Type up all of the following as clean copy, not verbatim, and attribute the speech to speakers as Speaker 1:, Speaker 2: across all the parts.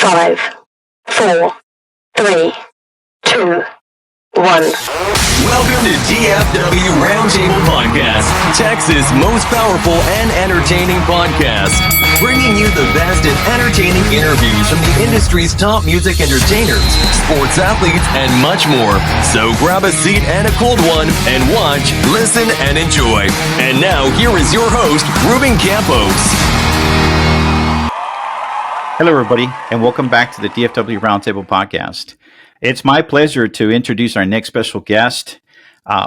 Speaker 1: 5, 4, 3, 2, 1.
Speaker 2: Welcome to DFW Roundtable Podcast, Texas' most powerful and entertaining podcast, bringing you the best and entertaining interviews from the industry's top music entertainers, sports athletes, and much more. So grab a seat and a cold one and watch, listen, and enjoy. And now, here is your host, Ruben Campos.
Speaker 3: Hello, everybody, and welcome back to the DFW Roundtable Podcast. It's my pleasure to introduce our next special guest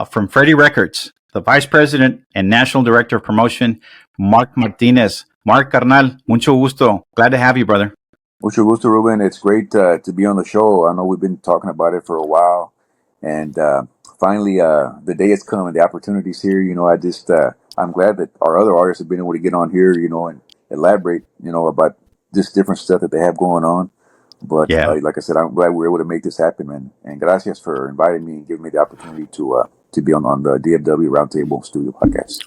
Speaker 3: from Freddie Records, the Vice President and National Director of Promotion, Marc Martinez. Marc, carnal, mucho gusto. Glad to have you, brother.
Speaker 4: Mucho gusto, Ruben. It's great to be on the show. I know we've been talking about it for a while, and finally the day has come and the opportunity's here. You know, I'm glad that our other artists have been able to get on here, you know, and elaborate, you know, about this different stuff that they have going on. But
Speaker 3: yeah.
Speaker 4: Like I said, I'm glad we were able to make this happen, man. And gracias for inviting me and giving me the opportunity to be on the DFW Roundtable Studio Podcast.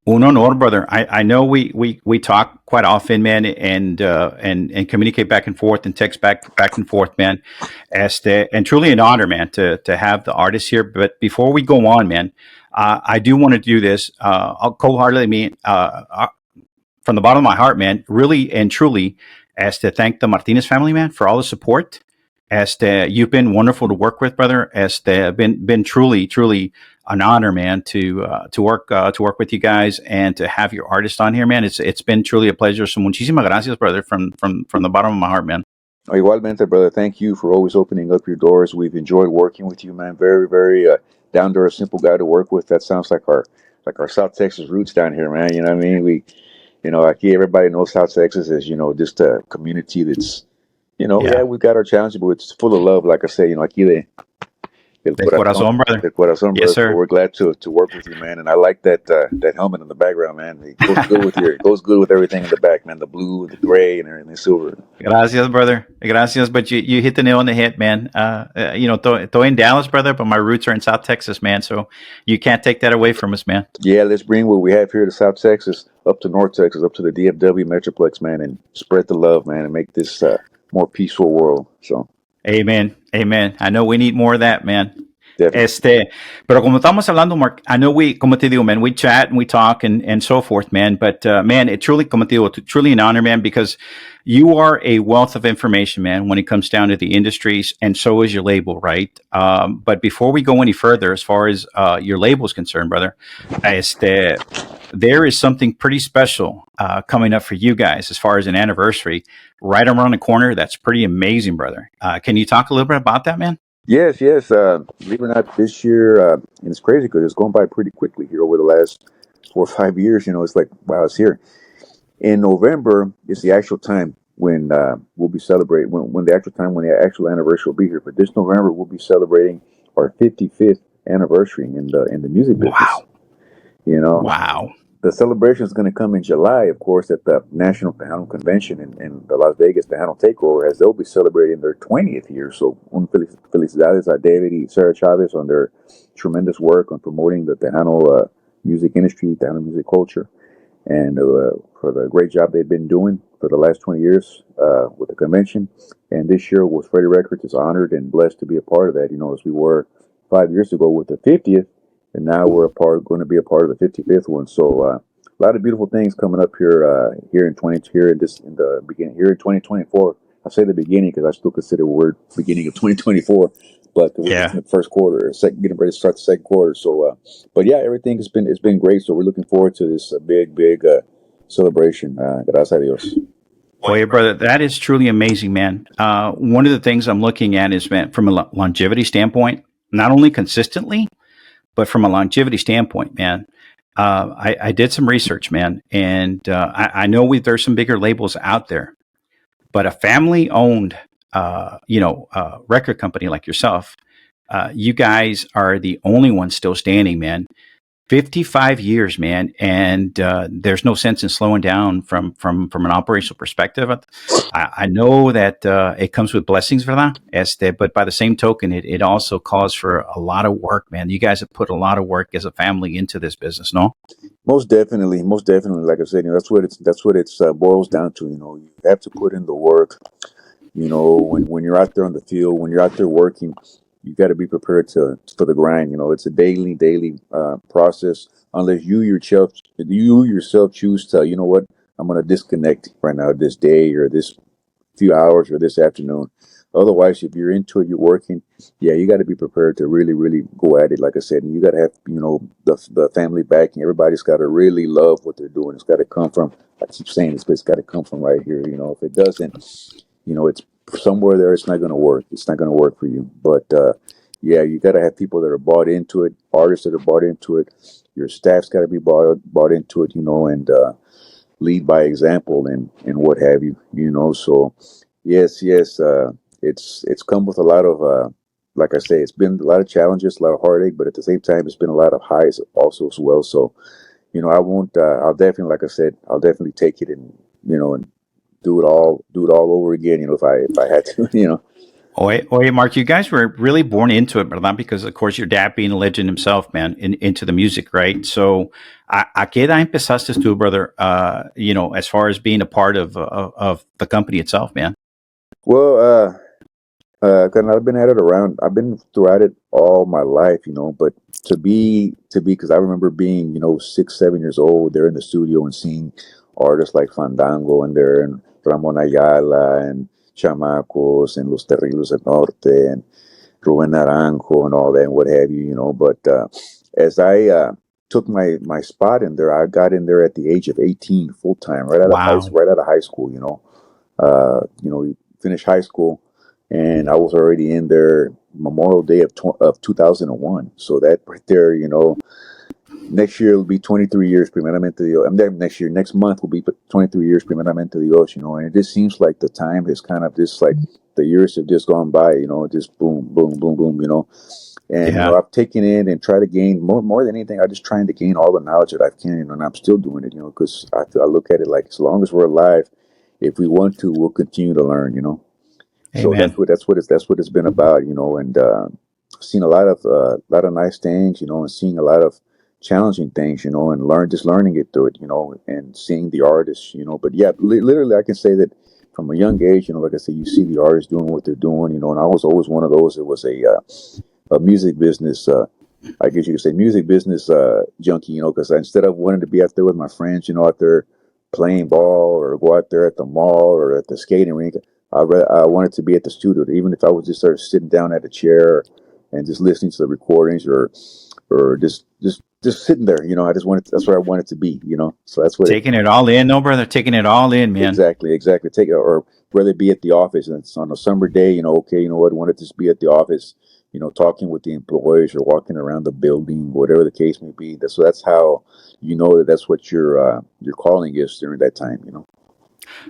Speaker 3: Un honor, brother. I know we talk quite often, man, and communicate back and forth and text back and forth, man. And truly an honor, man, to have the artists here. But before we go on, man, I do want to do this. I'll cold-heartedly mean from the bottom of my heart, man, really and truly, as to thank the Martinez family, man, for all the support. As to you've been wonderful to work with, brother. As to been truly an honor, man, to work with you guys and to have your artist on here, man. It's been truly a pleasure. So muchísimas gracias, brother, from the bottom of my heart, man.
Speaker 4: Igualmente, brother. Thank you for always opening up your doors. We've enjoyed working with you, man. Very, very down to earth, simple guy to work with. That sounds like our South Texas roots down here, man. You know what I mean? You know, aquí everybody knows South Texas is, you know, just a community that's, you know, yeah, we've got our challenges, but it's full of love. Like I say, you know, aquí del
Speaker 3: corazón, brother.
Speaker 4: Del corazón, brother.
Speaker 3: Yes, sir.
Speaker 4: So we're glad to work with you, man. And I like that helmet in the background, man. It goes good with everything in the back, man. The blue, the gray, and everything, silver.
Speaker 3: Gracias, brother. Gracias. But you hit the nail on the head, man. You know, estoy in Dallas, brother, but my roots are in South Texas, man. So you can't take that away from us, man.
Speaker 4: Yeah, let's bring what we have here to South Texas up to North Texas, up to the DFW Metroplex, man, and spread the love, man, and make this more peaceful world. So,
Speaker 3: amen. I know we need more of that, man.
Speaker 4: Definitely.
Speaker 3: Pero como estamos hablando, Mark, I know como te digo, man, we chat and we talk and so forth, man. But man, it truly, como te digo, truly an honor, man, because you are a wealth of information, man, when it comes down to the industries, and so is your label, right? But before we go any further, as far as your label is concerned, brother, there is something pretty special coming up for you guys as far as an anniversary right around the corner. That's pretty amazing, brother. Can you talk a little bit about that, man?
Speaker 4: Yes. Believe it or not, this year, and it's crazy because it's going by pretty quickly here over the last 4 or 5 years. You know, it's like, wow, it's here. In November is the actual time when we'll be celebrating, when the actual anniversary will be here. But this November, we'll be celebrating our 55th anniversary in the music business.
Speaker 3: Wow.
Speaker 4: You know?
Speaker 3: Wow.
Speaker 4: The celebration is going to come in July, of course, at the National Tejano Convention in the Las Vegas Tejano Takeover, as they'll be celebrating their 20th year. So, felicidades a David y Sarah Chavez on their tremendous work on promoting the Tejano music industry, Tejano music culture, and for the great job they've been doing for the last 20 years with the convention. And this year, with Freddie Records, is honored and blessed to be a part of that, you know, as we were 5 years ago with the 50th. And now we're going to be a part of the 55th one. So a lot of beautiful things coming up here in 2024. I say the beginning because I still consider we're beginning of 2024, but we're in the first quarter, getting ready to start the second quarter. So, but yeah, everything has been great. So we're looking forward to this big celebration. Gracias a Dios.
Speaker 3: Boy, brother, that is truly amazing, man. One of the things I'm looking at is, man, from a longevity standpoint, not only consistently, but from a longevity standpoint, man, I did some research, man, and I know there's some bigger labels out there, but a family-owned, record company like yourself, you guys are the only ones still standing, man. 55 years, man, and there's no sense in slowing down from an operational perspective. I know that it comes with blessings, ¿verdad? But by the same token, it also calls for a lot of work, man. You guys have put a lot of work as a family into this business, no?
Speaker 4: Most definitely. Like I said, you know, that's what it boils down to. You know, you have to put in the work. You know, when you're out there on the field, when you're out there working, you got to be prepared for the grind. You know, it's a daily process. Unless you yourself choose to, you know what, I'm gonna disconnect right now, this day or this few hours or this afternoon. Otherwise, if you're into it, you're working. Yeah, you got to be prepared to really go at it. Like I said, and you got to have the family backing. Everybody's got to really love what they're doing. It's got to come from. I keep saying this, but it's got to come from right here. You know, if it doesn't, it's somewhere there. It's not going to work. It's not going to work for you. But yeah, you got to have people that are bought into it. Artists that are bought into it. Your staff's got to be bought into it. And lead by example and what have you. So yes, it's come with a lot of like I say, it's been a lot of challenges, a lot of heartache, but at the same time, it's been a lot of highs also as well. So I won't. I'll definitely, like I said, I'll definitely take it and do it all over again. If I had to.
Speaker 3: Oye, Mark, you guys were really born into it, ¿verdad? Because, of course, your dad being a legend himself, man, into the music, right? So, ¿a qué edad empezaste tú, brother, as far as being a part of the company itself, man?
Speaker 4: Well, cause I've been throughout it all my life, but because I remember being, 6, 7 years old, there in the studio and seeing artists like Fandango and there and Ramon Ayala and Chamacos and Los Terribles del Norte and Ruben Naranjo and all that and what have you. But as I took my spot in there, I got in there at the age of 18 full time,
Speaker 3: Wow.
Speaker 4: right out of high school. Finished high school, and I was already in there Memorial Day of 2001. So that right there, next year will be 23 years primeramente Dios. Next month will be 23 years primeramente Dios. And it just seems like the time has kind of just like the years have just gone by. Just boom, boom, boom, boom. And
Speaker 3: Yeah.
Speaker 4: I've taken in and try to gain more than anything. I'm just trying to gain all the knowledge that I can, and I'm still doing it. Because I look at it like as long as we're alive, if we want to, we'll continue to learn. So
Speaker 3: Amen.
Speaker 4: that's what it's been about, and seen a lot of nice things, and seeing a lot of challenging things, and learning it through it, and seeing the artists, But yeah, literally, I can say that from a young age, like I said, you see the artists doing what they're doing, and I was always one of those that was a music business. I guess you could say music business junkie, because instead of wanting to be out there with my friends, out there playing ball or go out there at the mall or at the skating rink, I wanted to be at the studio, even if I was just sort of sitting down at a chair and just listening to the recordings or just sitting there. I just wanted. That's where I wanted to be. So that's what.
Speaker 3: Taking it all in, no, brother. Taking it all in, man.
Speaker 4: Exactly. Take it, or whether it be at the office and it's on a summer day, okay, you know what, I wanted to just be at the office, talking with the employees or walking around the building, whatever the case may be. That's how that's what your calling is during that time.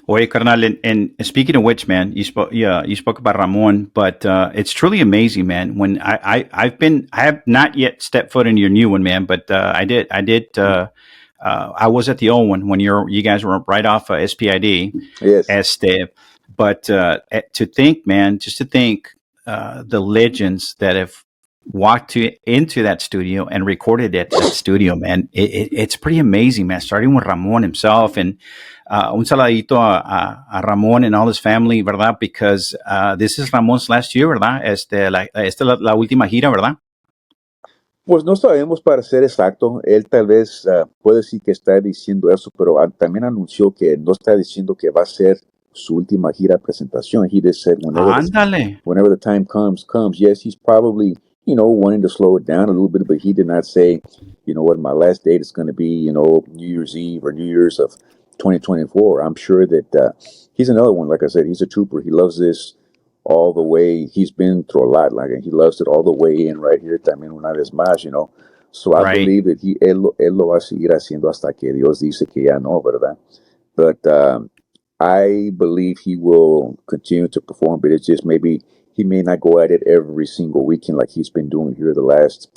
Speaker 3: Oye, carnal, and speaking of which, man, you spoke about Ramon, but it's truly amazing, man. When I have not yet stepped foot in your new one, man, but I did. I was at the old one when you guys were right off SPID.
Speaker 4: Yes.
Speaker 3: But to think, man, just to think, the legends that have walked into that studio and recorded at that studio, man, it's pretty amazing, man. Starting with Ramon himself, and un saladito a Ramon and all his family, ¿verdad? Because this is Ramon's last year, ¿verdad? Esta la última gira, ¿verdad?
Speaker 4: Pues no sabemos para ser exacto. Él tal vez puede decir que está diciendo eso, pero también anunció que no está diciendo que va a ser su última gira presentación. He just said
Speaker 3: Ándale.
Speaker 4: whenever the time comes. Yes, he's probably, wanting to slow it down a little bit, but he did not say, what my last date is going to be, New Year's Eve or New Year's of 2024. I'm sure that he's another one. Like I said, he's a trooper. He loves this all the way. He's been through a lot, like, and he loves it all the way in right here también una vez más, So I
Speaker 3: Right.
Speaker 4: believe that él lo va a seguir haciendo hasta que Dios dice que ya no, ¿verdad? But I believe he will continue to perform, but it's just maybe he may not go at it every single weekend like he's been doing here the last,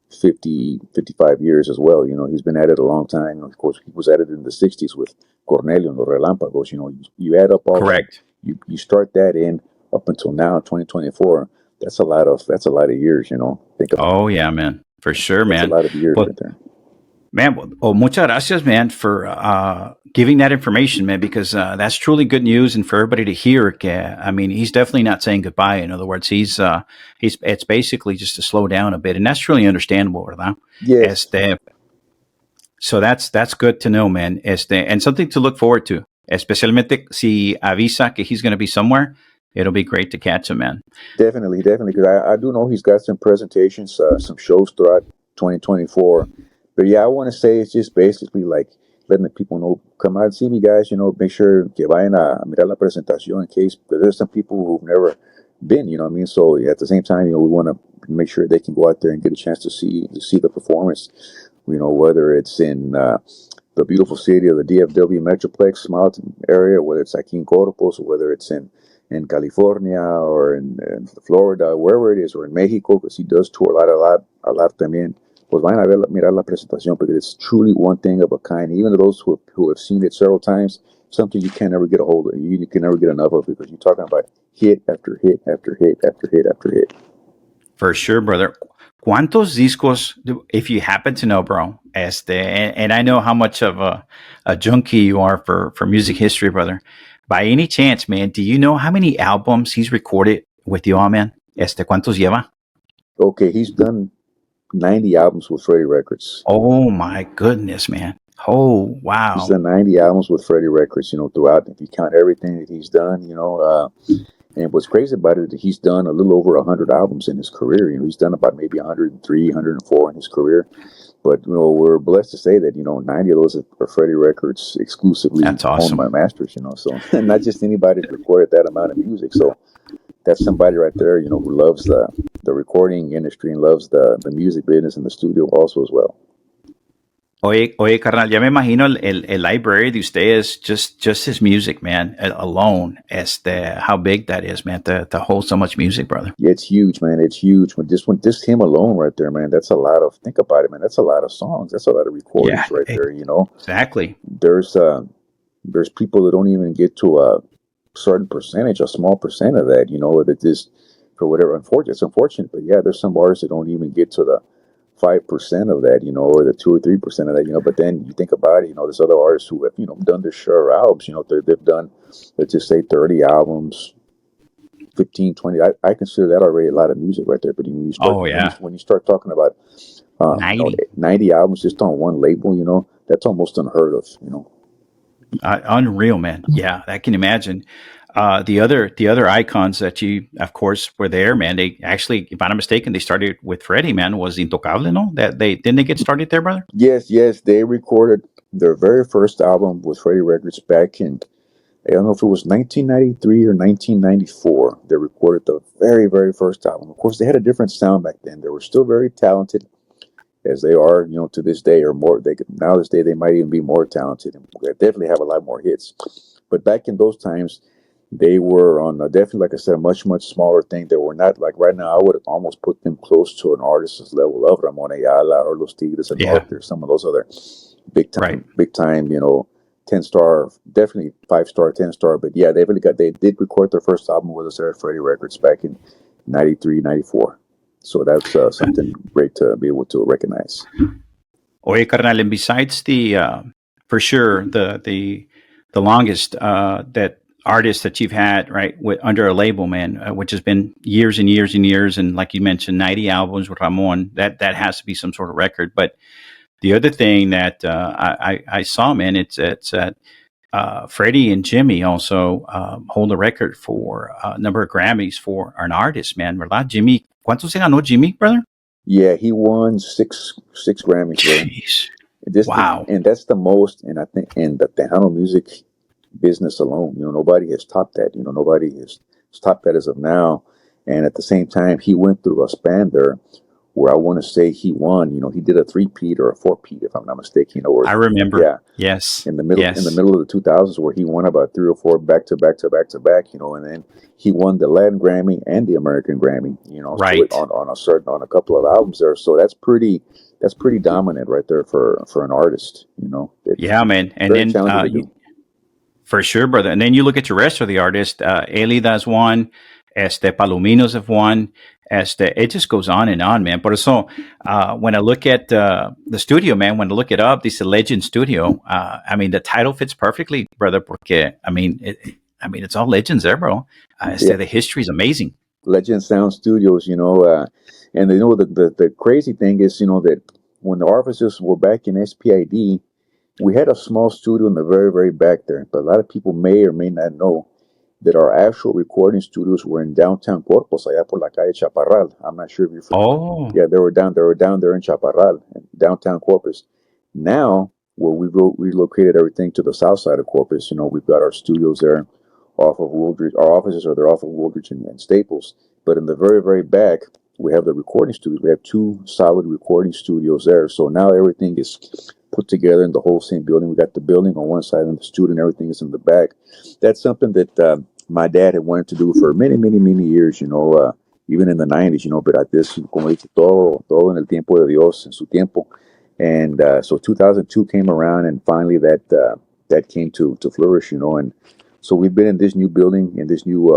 Speaker 4: 50, 55 years as well. He's been at it a long time. Of course, he was at it in the 60s with Cornelio and the Relámpagos. You add up all
Speaker 3: Correct.
Speaker 4: that, you start that in up until now, 2024. That's a lot of years. Think about
Speaker 3: Oh yeah, man, for sure,
Speaker 4: that's
Speaker 3: man.
Speaker 4: a lot of years
Speaker 3: Well,
Speaker 4: right there.
Speaker 3: Man, muchas gracias, man, for giving that information, man, because that's truly good news, and for everybody to hear. I mean, he's definitely not saying goodbye. In other words, he's it's basically just to slow down a bit, and that's truly understandable, ¿verdad?
Speaker 4: Yes,
Speaker 3: Este, so that's good to know, man. And something to look forward to, especialmente si avisa que he's going to be somewhere. It'll be great to catch him, man.
Speaker 4: definitely, definitely. Because I do know he's got some presentations, some shows throughout 2024. But yeah, I want to say it's just basically like letting the people know, come out and see me, guys. You know, make sure que vayan a mirar la presentación in case, because there's some people who've never been. You know what I mean? So yeah, at the same time, you know, we want to make sure they can go out there and get a chance to see the performance. You know, whether it's in the beautiful city of the DFW Metroplex mountain area, whether it's aquí in Corpus, or whether it's in California or in Florida, wherever it is, or in Mexico, because he does tour a lot también. Pues vayan a ver, mirar la presentación, because it's truly one thing of a kind. Even to those who have seen it several times, something you can never get a hold of. You can never get enough of, because you're talking about hit after hit after hit after hit after hit.
Speaker 3: For sure, brother. ¿Cuántos discos, if you happen to know, bro? And I know how much of a junkie you are for music history, brother. By any chance, man, do you know how many albums he's recorded with you all, man? ¿Cuántos lleva?
Speaker 4: Okay, he's done 90 albums with Freddie Records.
Speaker 3: Oh my goodness, man. Oh, wow.
Speaker 4: He's done 90 albums with Freddie Records, you know, throughout. If you count everything that he's done, you know, and what's crazy about it is he's done a little over 100 albums in his career. You know, he's done about maybe 103, 104 in his career. But, you know, we're blessed to say that, you know, 90 of those are Freddie Records exclusively
Speaker 3: That's awesome.
Speaker 4: owned by masters, you know. So not just anybody recorded that amount of music. So that's somebody right there, you know, who loves the recording industry and loves the music business and the studio also as well.
Speaker 3: Oye, carnal, ya me imagino el library de ustedes, just his music, man, alone, how big that is, man, to hold so much music, brother.
Speaker 4: Yeah, it's huge, man. It's huge. Just him alone right there, man, that's a lot of, think about it, man, that's a lot of songs. That's a lot of recordings there, you know.
Speaker 3: Exactly.
Speaker 4: There's people that don't even get to a certain percentage, a small percent of that, you know, that just, for whatever, it's unfortunate, but yeah, there's some artists that don't even get to the 5% of that, you know, or the 2 or 3% of that, you know. But then you think about it, you know, there's other artists who have, you know, done their share of albums, you know, they've done, let's just say 30 albums, 15, 20. I consider that already a lot of music right there. But when you start, when you start talking about 90. You know, 90 albums just on one label, you know, that's almost unheard of, you know.
Speaker 3: Unreal, man. Yeah, I can imagine. The other icons that you, of course, were there, man. They actually, if I'm not mistaken, they started with Freddie, man. Was Intocable, no? Didn't they get started there, brother?
Speaker 4: Yes. They recorded their very first album with Freddie Records back in, I don't know if it was 1993 or 1994. They recorded the very, very first album. Of course, they had a different sound back then. They were still very talented, as they are, you know, to this day, or more. This day they might even be more talented, and they definitely have a lot more hits. But back in those times, they were on definitely, like I said, a much, much smaller thing. They were not like right now. I would almost put them close to an artist's level of Ramon Ayala or Los Tigres and Norte, or some of those other big time, you know, 10-star, definitely 5-star, 10-star. But yeah, they did record their first album with us at Freddie Records back in 93, 94. So that's something great to be able to recognize.
Speaker 3: Oye, carnal, and besides for sure, the longest that artist that you've had, right, under a label, man, which has been years and years and years, and like you mentioned, 90 albums with Ramon, that has to be some sort of record. But the other thing that I saw, man, it's that Freddie and Jimmy also hold a record for a number of Grammys for an artist, man. ¿Verdad? Jimmy, ¿cuánto se ganó Jimmy, brother?
Speaker 4: Yeah, he won six Grammys.
Speaker 3: Jeez. Wow.
Speaker 4: And that's the most, and I think in the Tejano music business alone, you know, nobody has topped that. You know, nobody has topped that as of now. And at the same time, he went through a span there where I want to say he won. You know, he did a 3-peat or a 4-peat, if I'm not mistaken. You know,
Speaker 3: I remember.
Speaker 4: Yeah.
Speaker 3: Yes.
Speaker 4: In the middle of the 2000s, where he won about 3 or 4 back to back. You know, and then he won the Latin Grammy and the American Grammy. You know,
Speaker 3: right,
Speaker 4: so on a couple of albums there. So that's pretty dominant right there for an artist. You know.
Speaker 3: Yeah, man. And then for sure, brother. And then you look at the rest of the artists. Elida's won. Palominos have won. It just goes on and on, man. But so when I look at the studio, man, when I look it up, this Legend Studio. I mean, the title fits perfectly, brother. Porque I mean, it's all legends there, bro.
Speaker 4: Yeah,
Speaker 3: The history is amazing.
Speaker 4: Legend Sound Studios, and the crazy thing is, that when the offices were back in SPID, we had a small studio in the very, very back there. But a lot of people may or may not know that our actual recording studios were in downtown Corpus, allá por la calle Chaparral. I'm not sure if you're familiar.
Speaker 3: Oh,
Speaker 4: Yeah, they were down there in Chaparral, downtown Corpus. Now, where we relocated everything to the south side of Corpus, we've got our studios there off of Woolridge. Our offices are there off of Woolridge and Staples. But in the very, very back, we have the recording studios. We have two solid recording studios there. So now everything is put together in the whole same building. We got the building on one side and the studio and everything is in the back. That's something that my dad had wanted to do for many, many, many years, even in the 90s, but at this, como dice, todo en el tiempo de Dios, en su tiempo. And so 2002 came around and finally that came to flourish, and so we've been in this new building, in this new,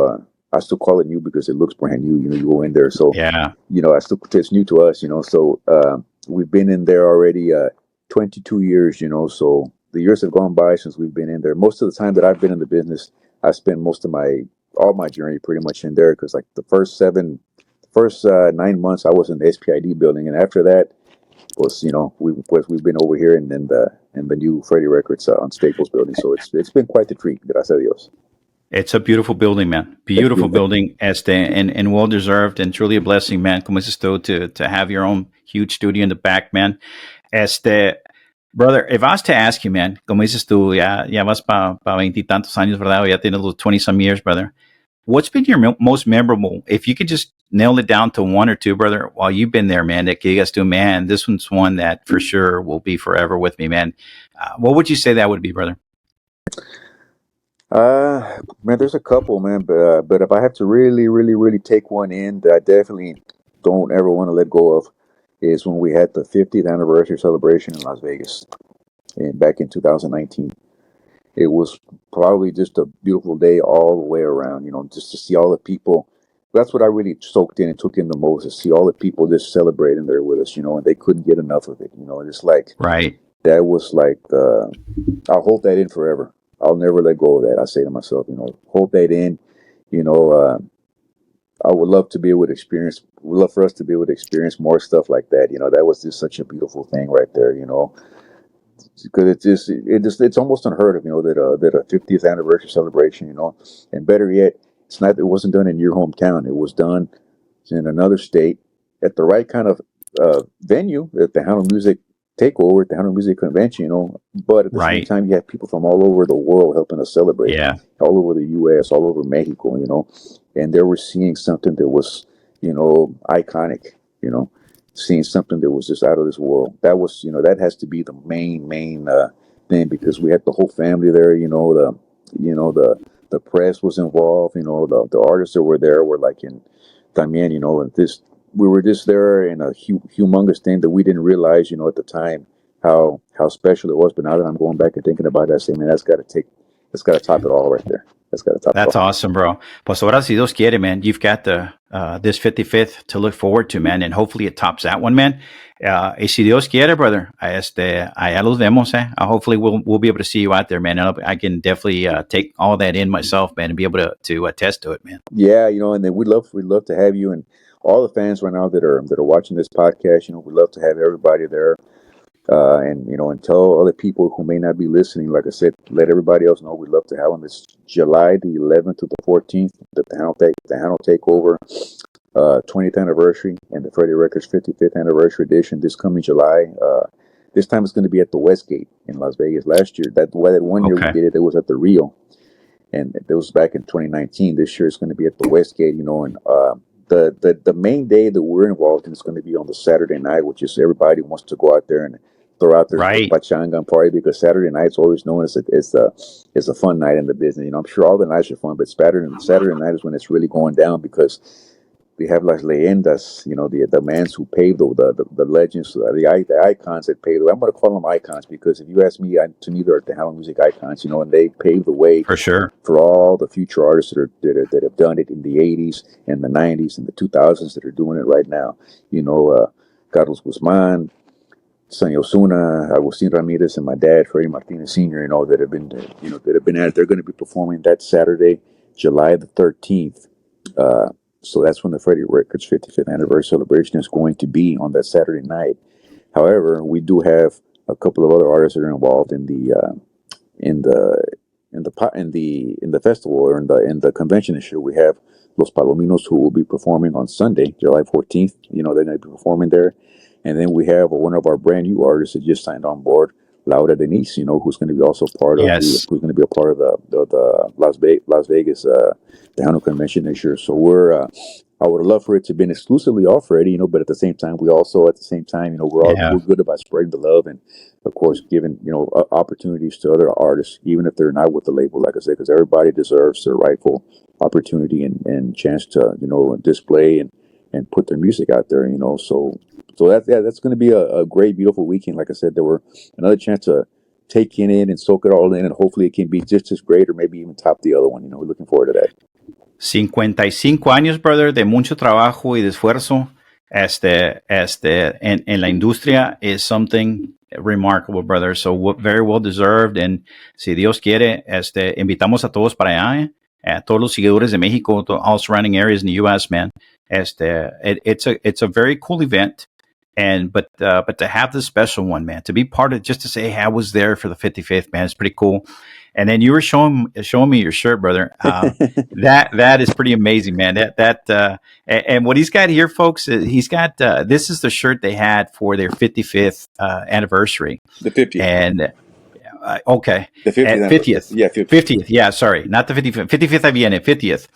Speaker 4: I still call it new because it looks brand new, you go in there. So,
Speaker 3: yeah.
Speaker 4: It's new to us, so we've been in there already 22 years, so the years have gone by since we've been in there. Most of the time that I've been in the business, I spent all my journey pretty much in there because like the first 9 months I was in the SPID building, and after that was we've been over here and in the new Freddie Records on Staples building. So it's been quite the treat, gracias a Dios.
Speaker 3: It's a beautiful building, man. Beautiful building, and well deserved, and truly a blessing, man. Como dices tú, to have your own huge studio in the back, man. Brother, if I was to ask you, man, como dices tú, ya vas pa 20 y tantos años, ¿verdad? O ya tienes los 20 some years, brother. What's been your most memorable? If you could just nail it down to one or two, brother, while you've been there, man, that you guys do, man, this one's one that for sure will be forever with me, man. What would you say that would be, brother?
Speaker 4: Man, there's a couple, man, but if I have to really, really, really take one in that I definitely don't ever want to let go of is when we had the 50th anniversary celebration in Las Vegas back in 2019. It was probably just a beautiful day all the way around, just to see all the people. That's what I really soaked in and took in the most, to see all the people just celebrating there with us, and they couldn't get enough of it, It's like,
Speaker 3: right.
Speaker 4: That was like, I'll hold that in forever. I'll never let go of that. I say to myself, hold that in, I would love to be able to experience, would love for us to be able to experience more stuff like that. That was just such a beautiful thing right there, because it's almost unheard of, that a 50th anniversary celebration, and better yet, it wasn't done in your hometown. It was done in another state at the right kind of venue, at the Tejano Music Takeover, at the Tejano Music Convention, but at the same time, you have people from all over the world helping us celebrate.
Speaker 3: Yeah.
Speaker 4: All over the U.S., all over Mexico, and they were seeing something that was, iconic, seeing something that was just out of this world. That was, that has to be the main thing, because we had the whole family there. The press was involved. The artists that were there were like in también. And this, we were just there in a humongous thing that we didn't realize, at the time how special it was. But now that I'm going back and thinking about it, I say, man, that's got to top it all right there.
Speaker 3: That's awesome, bro. Pues ahora si Dios quiere, man, you've got the this 55th to look forward to, man, and hopefully it tops that one, man. Y si Dios quiere, brother, allá los vemos, eh? Hopefully we'll be able to see you out there, man. I can definitely take all that in myself, man, and be able to attest to it, man.
Speaker 4: Yeah, and then we'd love to have you and all the fans right now that are watching this podcast. We'd love to have everybody there. And tell other people who may not be listening, like I said, let everybody else know. We'd love to have them. It's July the 11th to the 14th, the Tejano Takeover 20th anniversary and the Freddie Records 55th anniversary edition this coming July. This time it's going to be at the Westgate in Las Vegas. Last year, that one year we did it was at the Rio, and it was back in 2019. This year it's going to be at the Westgate, and the main day that we're involved in is going to be on the Saturday night, which is everybody wants to go out there and throw out their pachanga party, because Saturday night's always known as a fun night in the business. I'm sure all the nights are fun, but Saturday night is when it's really going down, because we have las leyendas, the men who paved the legends, the icons that paved the way. I'm going to call them icons because if you ask me, to me, they're Tejano music icons, and they paved the way
Speaker 3: For sure.
Speaker 4: for all the future artists that have done it in the 80s and the 90s and the 2000s that are doing it right now. Carlos Guzman, Sonny Osuna, Agustin Ramirez, and my dad, Freddie Martinez Sr., that have been, at it. They're going to be performing that Saturday, July the 13th. So that's when the Freddie Records 55th anniversary celebration is going to be on that Saturday night. However, we do have a couple of other artists that are involved in the festival or in the convention this year. We have Los Palominos, who will be performing on Sunday, July 14th. They're going to be performing there. And then we have one of our brand new artists that just signed on board, Laura Denise, who's going to be also
Speaker 3: Yes.
Speaker 4: who's going to be a part of the Las Vegas Tejano convention this year. So I would love for it to be exclusively all Freddie, but at the same time,
Speaker 3: Yeah.
Speaker 4: we're good about spreading the love and, of course, giving opportunities to other artists, even if they're not with the label, like I said, because everybody deserves their rightful opportunity and chance to display and put their music out there. So that's going to be a great, beautiful weekend. Like I said, there were another chance to take it in and soak it all in, and hopefully it can be just as great or maybe even top the other one. We're looking forward to that.
Speaker 3: 55 años, brother, de mucho trabajo y de esfuerzo en la industria is something remarkable, brother. So very well deserved. And si Dios quiere, invitamos a todos para allá, a todos los seguidores de México, to all surrounding areas in the U.S., man. It's a very cool event. But to have this special one, man, to be part of, just to say, hey, I was there for the 55th, man, it's pretty cool. And then you were showing me your shirt, brother. That is pretty amazing, man. And what he's got here, folks, he's got this is the shirt they had for their 55th anniversary.
Speaker 4: The 50th.
Speaker 3: And okay,
Speaker 4: the 50th.
Speaker 3: 50th.
Speaker 4: Yeah,
Speaker 3: 50th. Yeah, sorry, not the 55th. 55th I viene, 50th.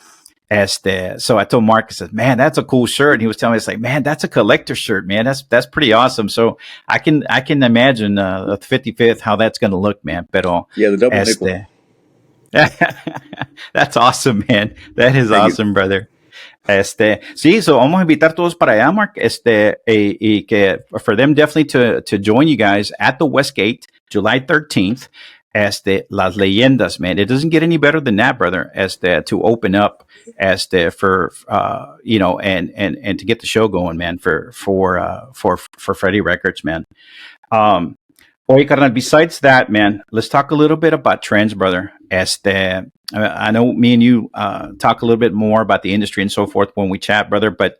Speaker 3: So I told Marc, I said, man, that's a cool shirt. And he was telling me, it's like, man, that's a collector shirt, man. That's pretty awesome. So I can imagine the 55th, how that's going to look, man. Pero,
Speaker 4: yeah, the double nickel.
Speaker 3: That's awesome, man. That is
Speaker 4: Thank
Speaker 3: awesome,
Speaker 4: you.
Speaker 3: brother. Sí, so vamos a invitar todos para allá, Marc, y que for them definitely to join you guys at the Westgate, July 13th. Las leyendas, man. It doesn't get any better than that, brother. To open up, for and to get the show going, man. For Freddie Records, man. Oye, carnal, besides that, man, let's talk a little bit about trends, brother. I know me and you talk a little bit more about the industry and so forth when we chat, brother, but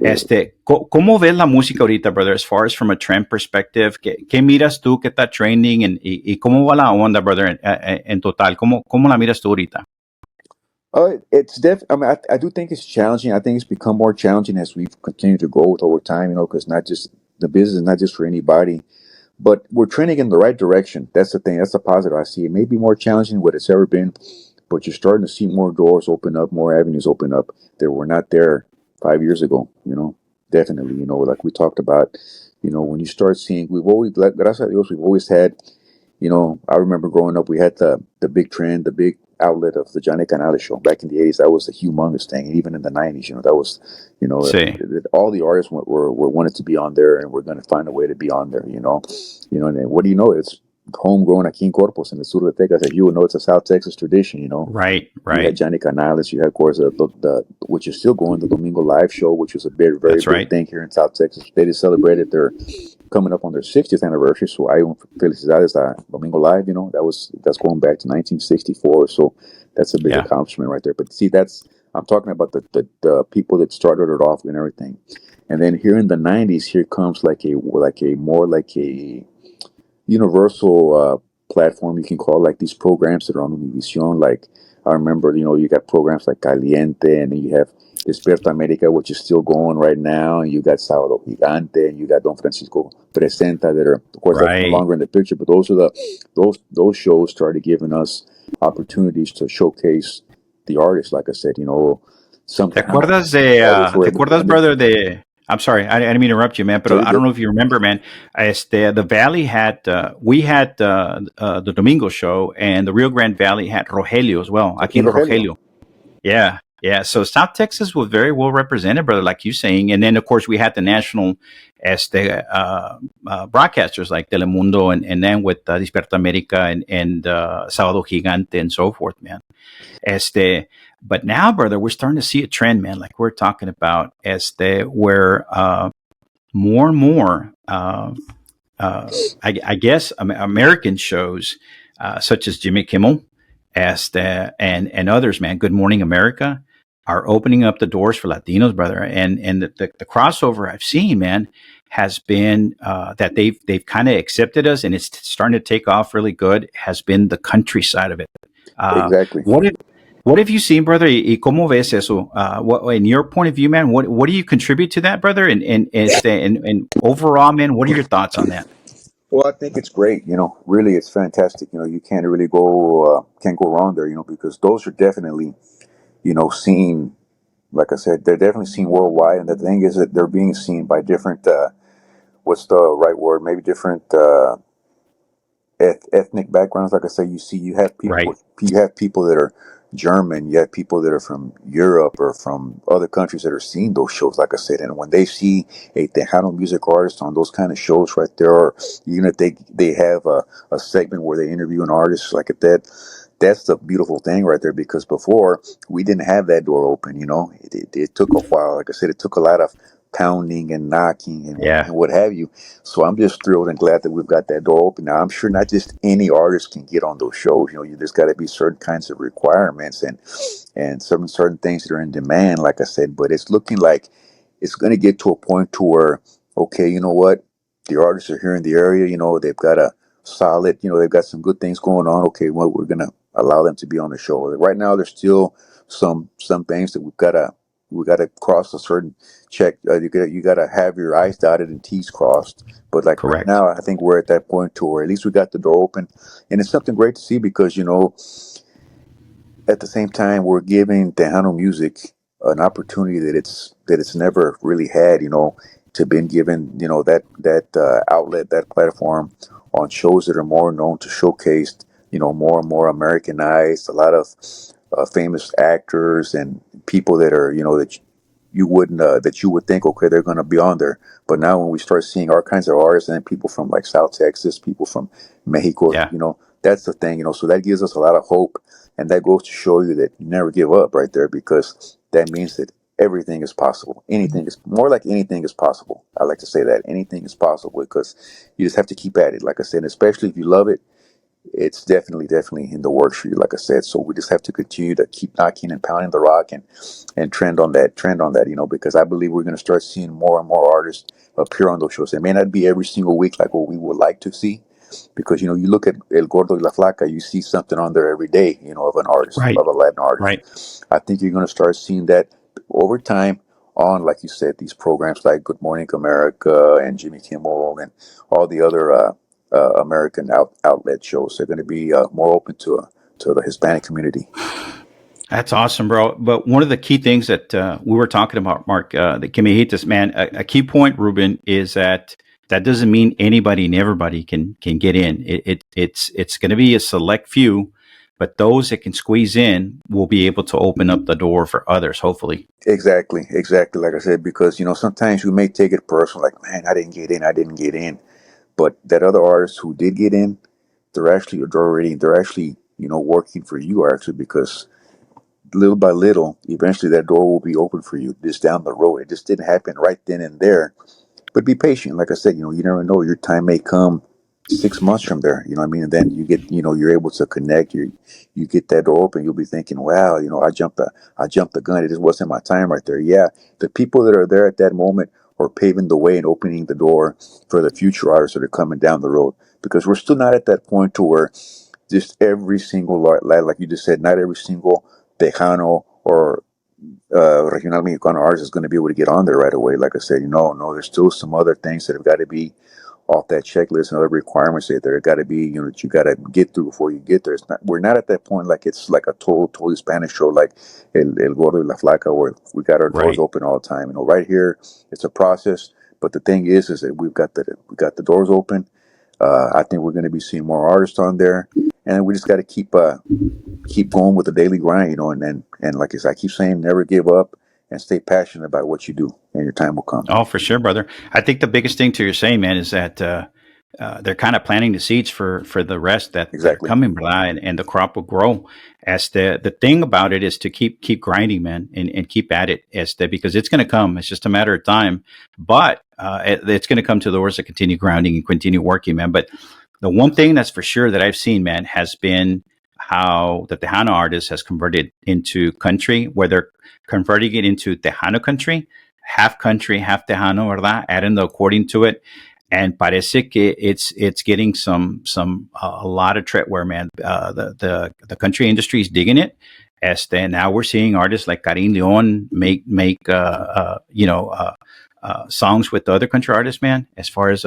Speaker 3: ¿cómo ves la música ahorita, brother, as far as from a trend perspective? ¿Qué miras tú que está trending y cómo va la onda, brother, en total? ¿Cómo la miras tú ahorita?
Speaker 4: It's I mean, I do think it's challenging. I think it's become more challenging as we've continued to grow over time, because not just the business is not just for anybody. But we're trending in the right direction. That's the thing. That's the positive I see. It may be more challenging than what it's ever been, but you're starting to see more doors open up, more avenues open up that were not there 5 years ago. Definitely. Like we talked about. When you start seeing, gracias a Dios, we've always had. I remember growing up, we had the big trend, the big outlet of the Johnny Canales show back in the 80s. That was a humongous thing. And even in the 90s, that was, all the artists were wanted to be on there, and we're going to find a way to be on there, and then what do you know? It's homegrown aquí in Corpus in the sur de Texas. As you would know, it's a South Texas tradition,
Speaker 3: Right.
Speaker 4: You had Johnny Canales. You had, of course, the which is still going, the Domingo Live show, which was a very, very big thing here in South Texas. They just celebrated their coming up on their 60th anniversary. So felicidades a Domingo Live. That's going back to 1964. So that's a big accomplishment right there. But see, I'm talking about the people that started it off and everything. And then here in the 90s, here comes like a universal platform, you can call, like these programs that are on Univision. Like I remember, you got programs like Caliente, and then you have Despierta America, which is still going right now, and you got Sábado Gigante, and you got Don Francisco Presenta that are, of course, that's no longer in the picture, but those shows started giving us opportunities to showcase the artists. Like I said, ¿Te
Speaker 3: acuerdas, brother, de... I'm sorry, I didn't mean to interrupt you, man, but I don't know if you remember, man. The Valley had, we had the Domingo show, and the Rio Grande Valley had Rogelio as well. Aquí in Rogelio. Yeah. Yeah, so South Texas was very well represented, brother, like you saying. And then, of course, we had the national broadcasters like Telemundo and then with Despierta America and Sábado Gigante and so forth, man. But now, brother, we're starting to see a trend, man, like we're talking about, where more and more, I guess, American shows such as Jimmy Kimmel, and others, man, Good Morning America, are opening up the doors for Latinos, brother. And the crossover I've seen, man, has been that they've kind of accepted us, and it's starting to take off really good. Has been the countryside of it.
Speaker 4: Exactly.
Speaker 3: What have you seen, brother? Y cómo ves eso? What, in your point of view, man, what do you contribute to that, brother? And overall, man, what are your thoughts on that?
Speaker 4: Well, I think it's great. Really, it's fantastic. You can't really can't go wrong there. Because those are definitely, seen. Like I said, they're definitely seen worldwide, and the thing is that they're being seen by different. What's the right word? Maybe different ethnic backgrounds. Like I say, you have
Speaker 3: Right.
Speaker 4: people that are German, you have people that are from Europe or from other countries that are seeing those shows. Like I said, and when they see a Tejano music artist on those kind of shows right there, or even if they have a segment where they interview an artist like that. That's the beautiful thing right there, because before we didn't have that door open. It took a while. Like I said, it took a lot of pounding and knocking
Speaker 3: Yeah.
Speaker 4: and what have you. So I'm just thrilled and glad that we've got that door open now. I'm sure not just any artist can get on those shows. You just got to be certain kinds of requirements and certain things that are in demand. Like I said, but it's looking like it's going to get to a point to where, okay, you know what, the artists are here in the area. They've got a solid. They've got some good things going on. Okay, well, we're going to allow them to be on the show. Right now, there's still some things that we got to cross a certain check. You got to have your I's dotted and T's crossed. But like right
Speaker 3: Correct.
Speaker 4: now, I think we're at that point to where at least we got the door open, and it's something great to see because at the same time we're giving Tejano music an opportunity that it's never really had. To been given that outlet, that platform on shows that are more known to showcase more and more Americanized. A lot of famous actors and people that are that you would think, okay, they're going to be on there. But now when we start seeing all kinds of artists and people from like South Texas, people from Mexico,
Speaker 3: Yeah.
Speaker 4: that's the thing. So that gives us a lot of hope, and that goes to show you that you never give up right there, because that means that everything is possible. Anything is more like anything is possible. I like to say that anything is possible, because you just have to keep at it. Like I said, especially if you love it, it's definitely in the works for you, like I said. So we just have to continue to keep knocking and pounding the rock and trend on that, because I believe we're going to start seeing more and more artists appear on those shows. It may not be every single week like what we would like to see, because you look at El Gordo y la Flaca, you see something on there every day, of an artist,
Speaker 3: Right.
Speaker 4: of a Latin
Speaker 3: Right.
Speaker 4: artist. I think you're going to start seeing that over time on, like you said, these programs like Good Morning America and Jimmy Kimmel and all the other American outlet shows. They're going to be more open to the Hispanic community.
Speaker 3: That's awesome, bro. But one of the key things that we were talking about, Mark, that can hate this, man. A key point, Ruben, is that doesn't mean anybody and everybody can get in. It's going to be a select few, but those that can squeeze in will be able to open up the door for others, hopefully.
Speaker 4: Exactly. Like I said, because sometimes we may take it personal, like, man, I didn't get in. But that other artist who did get in, they're actually working for you, actually, because little by little, eventually that door will be open for you just down the road. It just didn't happen right then and there. But be patient. Like I said, you never know. Your time may come 6 months from there. You know what I mean? And then you get, you're able to connect. You get that door open. You'll be thinking, wow, I jumped the gun. It just wasn't my time right there. Yeah, the people that are there at that moment are paving the way and opening the door for the future artists that are coming down the road. Because we're still not at that point to where just every single like you just said, not every single Tejano or regional Mexicano artist is going to be able to get on there right away. Like I said, no, there's still some other things that have got to be off that checklist and other requirements that there got to be, that you got to get through before you get there. We're not at that point like it's like a totally Spanish show like El Gordo y la Flaca, where we got our doors
Speaker 3: Right.
Speaker 4: open all the time. Right here, it's a process. But the thing is that we got the doors open. I think we're going to be seeing more artists on there, and we just got to keep going with the daily grind, and like I keep saying, never give up and stay passionate about what you do, and your time will come.
Speaker 3: Oh, for sure, brother. I think the biggest thing to you're saying, man, is that they're kind of planting the seeds for the rest that are
Speaker 4: Exactly.
Speaker 3: coming, brother, and the crop will grow. As the thing about it is to keep grinding, man, and keep at it, because it's going to come. It's just a matter of time. But it's going to come to those that continue grinding and continue working, man. But the one thing that's for sure that I've seen, man, has been how the Tejano artist has converted into country, where they're converting it into Tejano country, half country, half Tejano, ¿verdad? Adding the accordion to it. And parece que it's getting a lot of treadwear, man. The country industry is digging it. Now we're seeing artists like Karim Leon make songs with the other country artists, man. As far as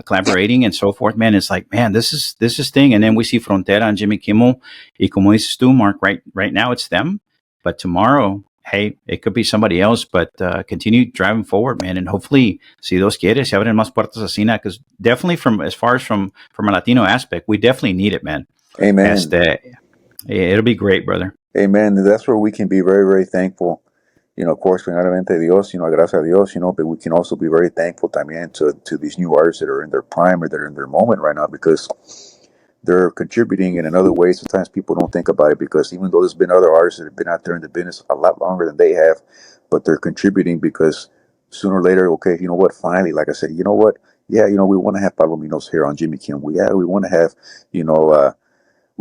Speaker 3: collaborating and so forth, man. It's like, man, this is thing. And then we see Frontera and Jimmy Kimmel. Y como dices tú, Mark, right now it's them, but tomorrow, hey, it could be somebody else. But continue driving forward, man, and hopefully, si Dios quiere, se abren más puertas así, because definitely from a Latino aspect, we definitely need it, man.
Speaker 4: Amen.
Speaker 3: It'll be great, brother.
Speaker 4: Amen. That's where we can be very, very thankful. Of course, primeramente Dios, gracias a Dios, but we can also be very thankful también to these new artists that are in their prime or that are in their moment right now, because they're contributing in another way. Sometimes people don't think about it, because even though there's been other artists that have been out there in the business a lot longer than they have, but they're contributing because sooner or later, okay, you know what, finally, like I said, you know what, yeah, we want to have Palominos here on Jimmy Kim. We want to have, we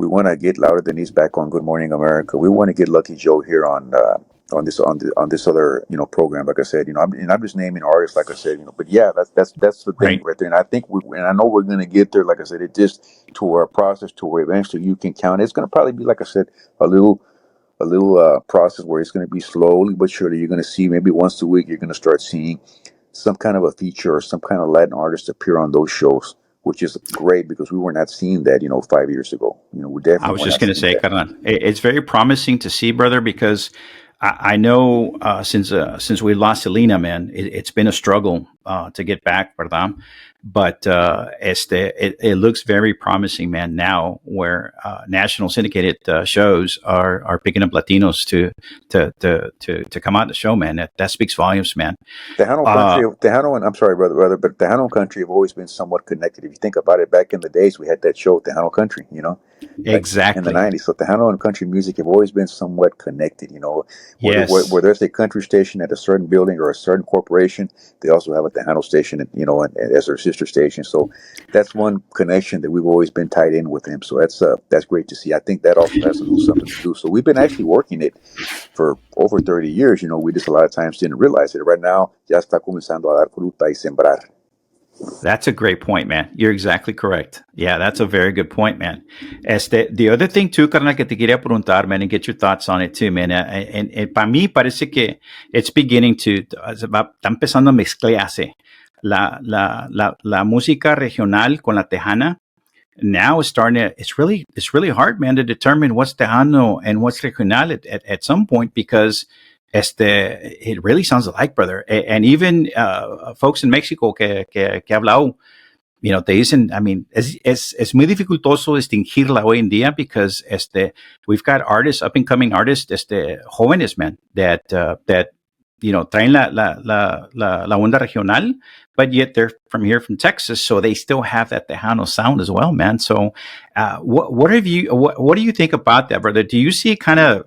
Speaker 4: want to get Louder Denise back on Good Morning America. We want to get Lucky Joe here on this other program. Like I said, I'm just naming artists. Like I said, but yeah, that's the thing right there. And I think I know we're going to get there. Like I said, it just to a process to where eventually you can count. It's going to probably be, like I said, a little process where it's going to be slowly but surely. You're going to see maybe once a week. You're going to start seeing some kind of a feature or some kind of Latin artist appear on those shows, which is great, because we were not seeing that, 5 years ago. We definitely.
Speaker 3: I was just going to say, Carnal, it's very promising to see, brother, because I know since we lost Selena, man, it's been a struggle to get back, ¿verdad? But it looks very promising, man, now where national syndicated shows are picking up Latinos to come out the show, man. That speaks volumes, man.
Speaker 4: Tejano, and I'm sorry, brother, but Tejano country have always been somewhat connected. If you think about it, back in the days, we had that show, Tejano Country,
Speaker 3: exactly,
Speaker 4: in the 90s. So Tejano and country music have always been somewhat connected, where there's a country station at a certain building or a certain corporation, they also have a Tejano station, and as their sister station. So that's one connection that we've always been tied in with them. So that's great to see. I think that also has something to do. So we've been actually working it for over 30 years. We just a lot of times didn't realize it. Right now, ya está comenzando a dar fruta y sembrar.
Speaker 3: That's a great point, man. You're exactly correct. Yeah, that's a very good point, man. The other thing too, carnal, que te quería preguntar, man, and get your thoughts on it too, man. And para mí parece que it's beginning está empezando a mezclarse la música regional con la tejana. Now it's it's really hard, man, to determine what's tejano and what's regional at some point, because it really sounds alike, brother. And even folks in Mexico que hablado, te dicen, I mean, es muy dificultoso distinguirla hoy en día, because we've got artists, up and coming artists, jóvenes, man, that traen la onda regional, but yet they're from Texas, so they still have that Tejano sound as well, man. So, what do you think about that, brother? Do you see kind of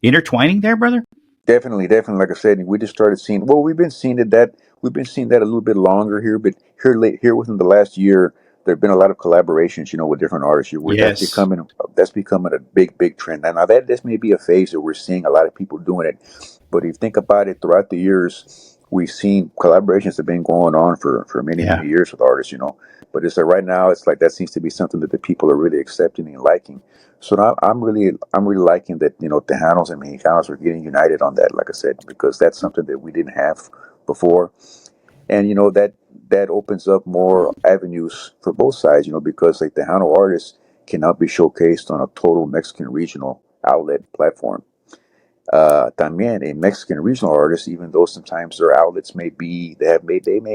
Speaker 3: intertwining there, brother?
Speaker 4: Definitely. Like I said, we just started seeing. Well, we've been seeing that a little bit longer here, but here within the last year, there've been a lot of collaborations, with different artists.
Speaker 3: Yes.
Speaker 4: That's becoming a big trend. Now that this may be a phase that we're seeing a lot of people doing it, but if you think about it, throughout the years, we've seen collaborations that have been going on for many years with artists, But it's like right now, it's like that seems to be something that the people are really accepting and liking. So now I'm really liking that, Tejanos and Mexicanos are getting united on that, like I said, because that's something that we didn't have before. And, that opens up more avenues for both sides, because like Tejano artists can now be showcased on a total Mexican regional outlet platform. También a Mexican regional artist, even though sometimes their outlets may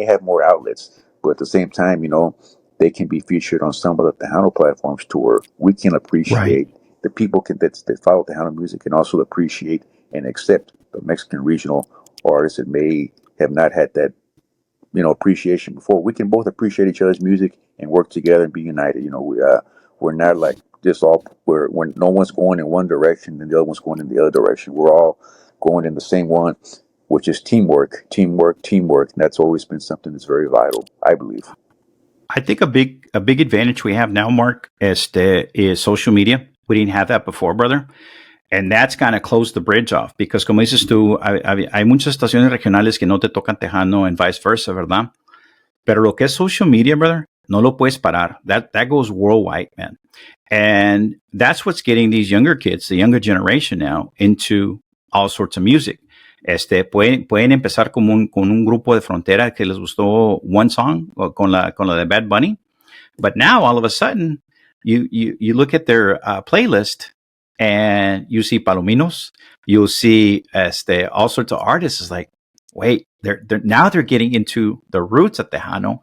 Speaker 4: have more outlets, but at the same time, they can be featured on some of the Tejano platforms to where we can
Speaker 3: Right.
Speaker 4: appreciate the people that follow Tejano music can also appreciate and accept the Mexican regional artists that may have not had that appreciation before. We can both appreciate each other's music and work together and be united. We're not like just all where no one's going in one direction and the other one's going in the other direction. We're all going in the same one, which is teamwork, teamwork, teamwork. And that's always been something that's very vital, I believe.
Speaker 3: I think a big advantage we have now, Mark, is social media. We didn't have that before, brother. And that's kind of closed the bridge off because, como dices tú, hay muchas estaciones regionales que no te tocan tejano and vice versa, ¿verdad? Pero lo que es social media, brother, no lo puedes parar. That goes worldwide, man. And that's what's getting these younger kids, the younger generation now, into all sorts of music. Pueden empezar con un grupo de frontera que les gustó one song o con la de Bad Bunny. But now all of a sudden you look at their playlist and you see Palominos, you'll see all sorts of artists. Is like, wait, they're getting into the roots of Tejano,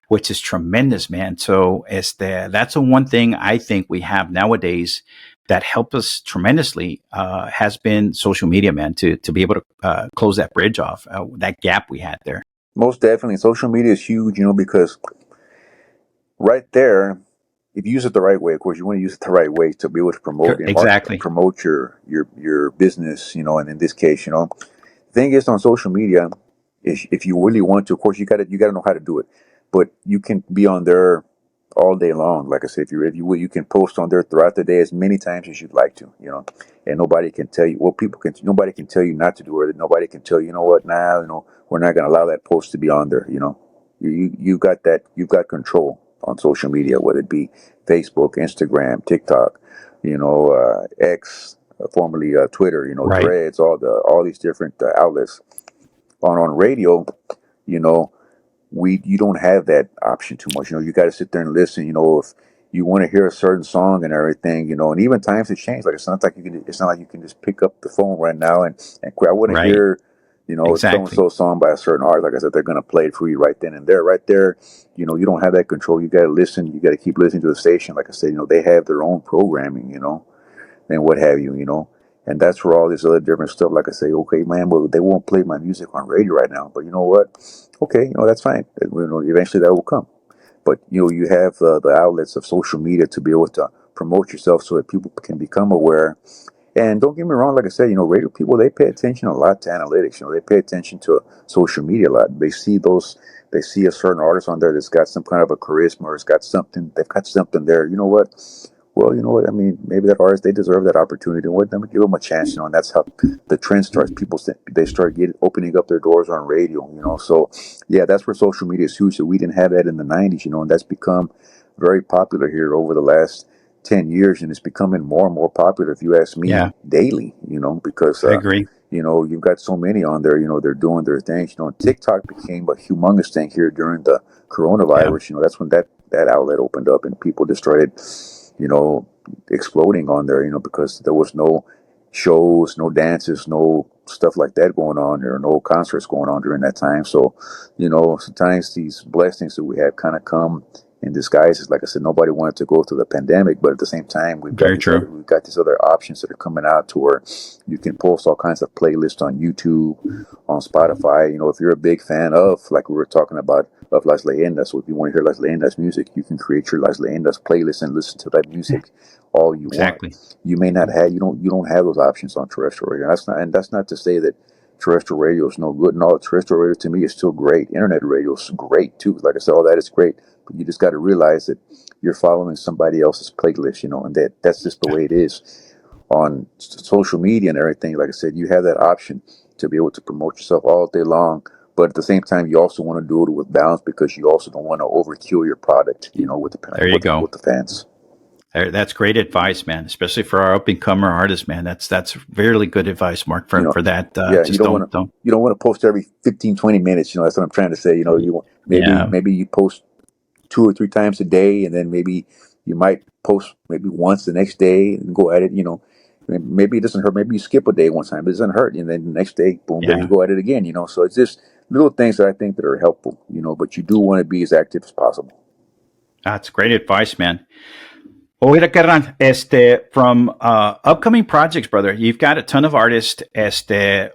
Speaker 3: which is tremendous, man. So that's the one thing I think we have nowadays that helped us tremendously has been social media, man, to be able to close that bridge off, that gap we had there.
Speaker 4: Most definitely. Social media is huge, because right there, if you use it the right way, of course, you want to use it the right way to be able to promote and
Speaker 3: Exactly.
Speaker 4: promote your business, and in this case, the thing is on social media is if you really want to, of course, you gotta know how to do it, but you can be on there all day long. Like I said, if you will, you can post on there throughout the day as many times as you'd like to, and nobody can tell you, nobody can tell you not to do it. Nobody can tell you, what, now, we're not going to allow that post to be on there. You've got control on social media, whether it be Facebook, Instagram, TikTok, X, formerly Twitter,
Speaker 3: Right.
Speaker 4: Threads, all these different outlets. On radio, you don't have that option too much. You got to sit there and listen. If you want to hear a certain song and everything, and even times have changed. Like it's not like you can just pick up the phone right now and I want to
Speaker 3: Right.
Speaker 4: hear
Speaker 3: Exactly.
Speaker 4: so and so song by a certain artist. Like I said, they're going to play it for you right then and there. Right there, you don't have that control. You got to listen. You got to keep listening to the station. Like I said, they have their own programming, and what have you, And that's where all this other different stuff, like I say, okay, man, well, they won't play my music on radio right now, but you know what? Okay, that's fine. Eventually that will come. But, you have the outlets of social media to be able to promote yourself so that people can become aware. And don't get me wrong, like I said, radio people, they pay attention a lot to analytics. They pay attention to social media a lot. They see a certain artist on there that's got some kind of a charisma or they've got something there. You know what? Well, you know what I mean. Maybe that artist, they deserve that opportunity. Let them give them a chance, and that's how the trend starts. People they start opening up their doors on radio, So, yeah, that's where social media is huge. So we didn't have that in the '90s, and that's become very popular here over the last 10 years, and it's becoming more and more popular. If you ask me,
Speaker 3: Yeah.
Speaker 4: daily, because
Speaker 3: I agree.
Speaker 4: you've got so many on there. They're doing their things. And TikTok became a humongous thing here during the coronavirus. That's when that outlet opened up and people just started exploding on there, because there was no shows, no dances, no stuff like that going on. There were no concerts going on during that time. So, sometimes these blessings that we have kind of come in disguises. Like I said, nobody wanted to go through the pandemic, but at the same time, we've got these other options that are coming out to where you can post all kinds of playlists on YouTube, on Spotify. If you're a big fan of, like we were talking about, of Las Leyendas, so if you want to hear Las Leyendas music, you can create your Las Leyendas playlist and listen to that music all you want. You may not have, you don't have those options on terrestrial radio. That's not to say that terrestrial radio is no good. No, terrestrial radio to me is still great. Internet radio is great too. Like I said, all that is great. But you just got to realize that you're following somebody else's playlist, and that's just the way it is. On social media and everything, like I said, you have that option to be able to promote yourself all day long. But at the same time, you also want to do it with balance because you also don't want to overkill your product, with the fans.
Speaker 3: That's great advice, man. Especially for our up and comer artists, man. That's really good advice, Mark, for that.
Speaker 4: You don't want to post every 15, 20 minutes. That's what I'm trying to say. Maybe you post 2 or 3 times a day, and then maybe you might post maybe once the next day and go at it. Maybe it doesn't hurt. Maybe you skip a day one time, it doesn't hurt, and then the next day, boom, then you go at it again. So it's just little things that I think that are helpful. But you do want to be as active as possible.
Speaker 3: That's great advice, man. Well, mira, carnal, from upcoming projects, brother, you've got a ton of artists.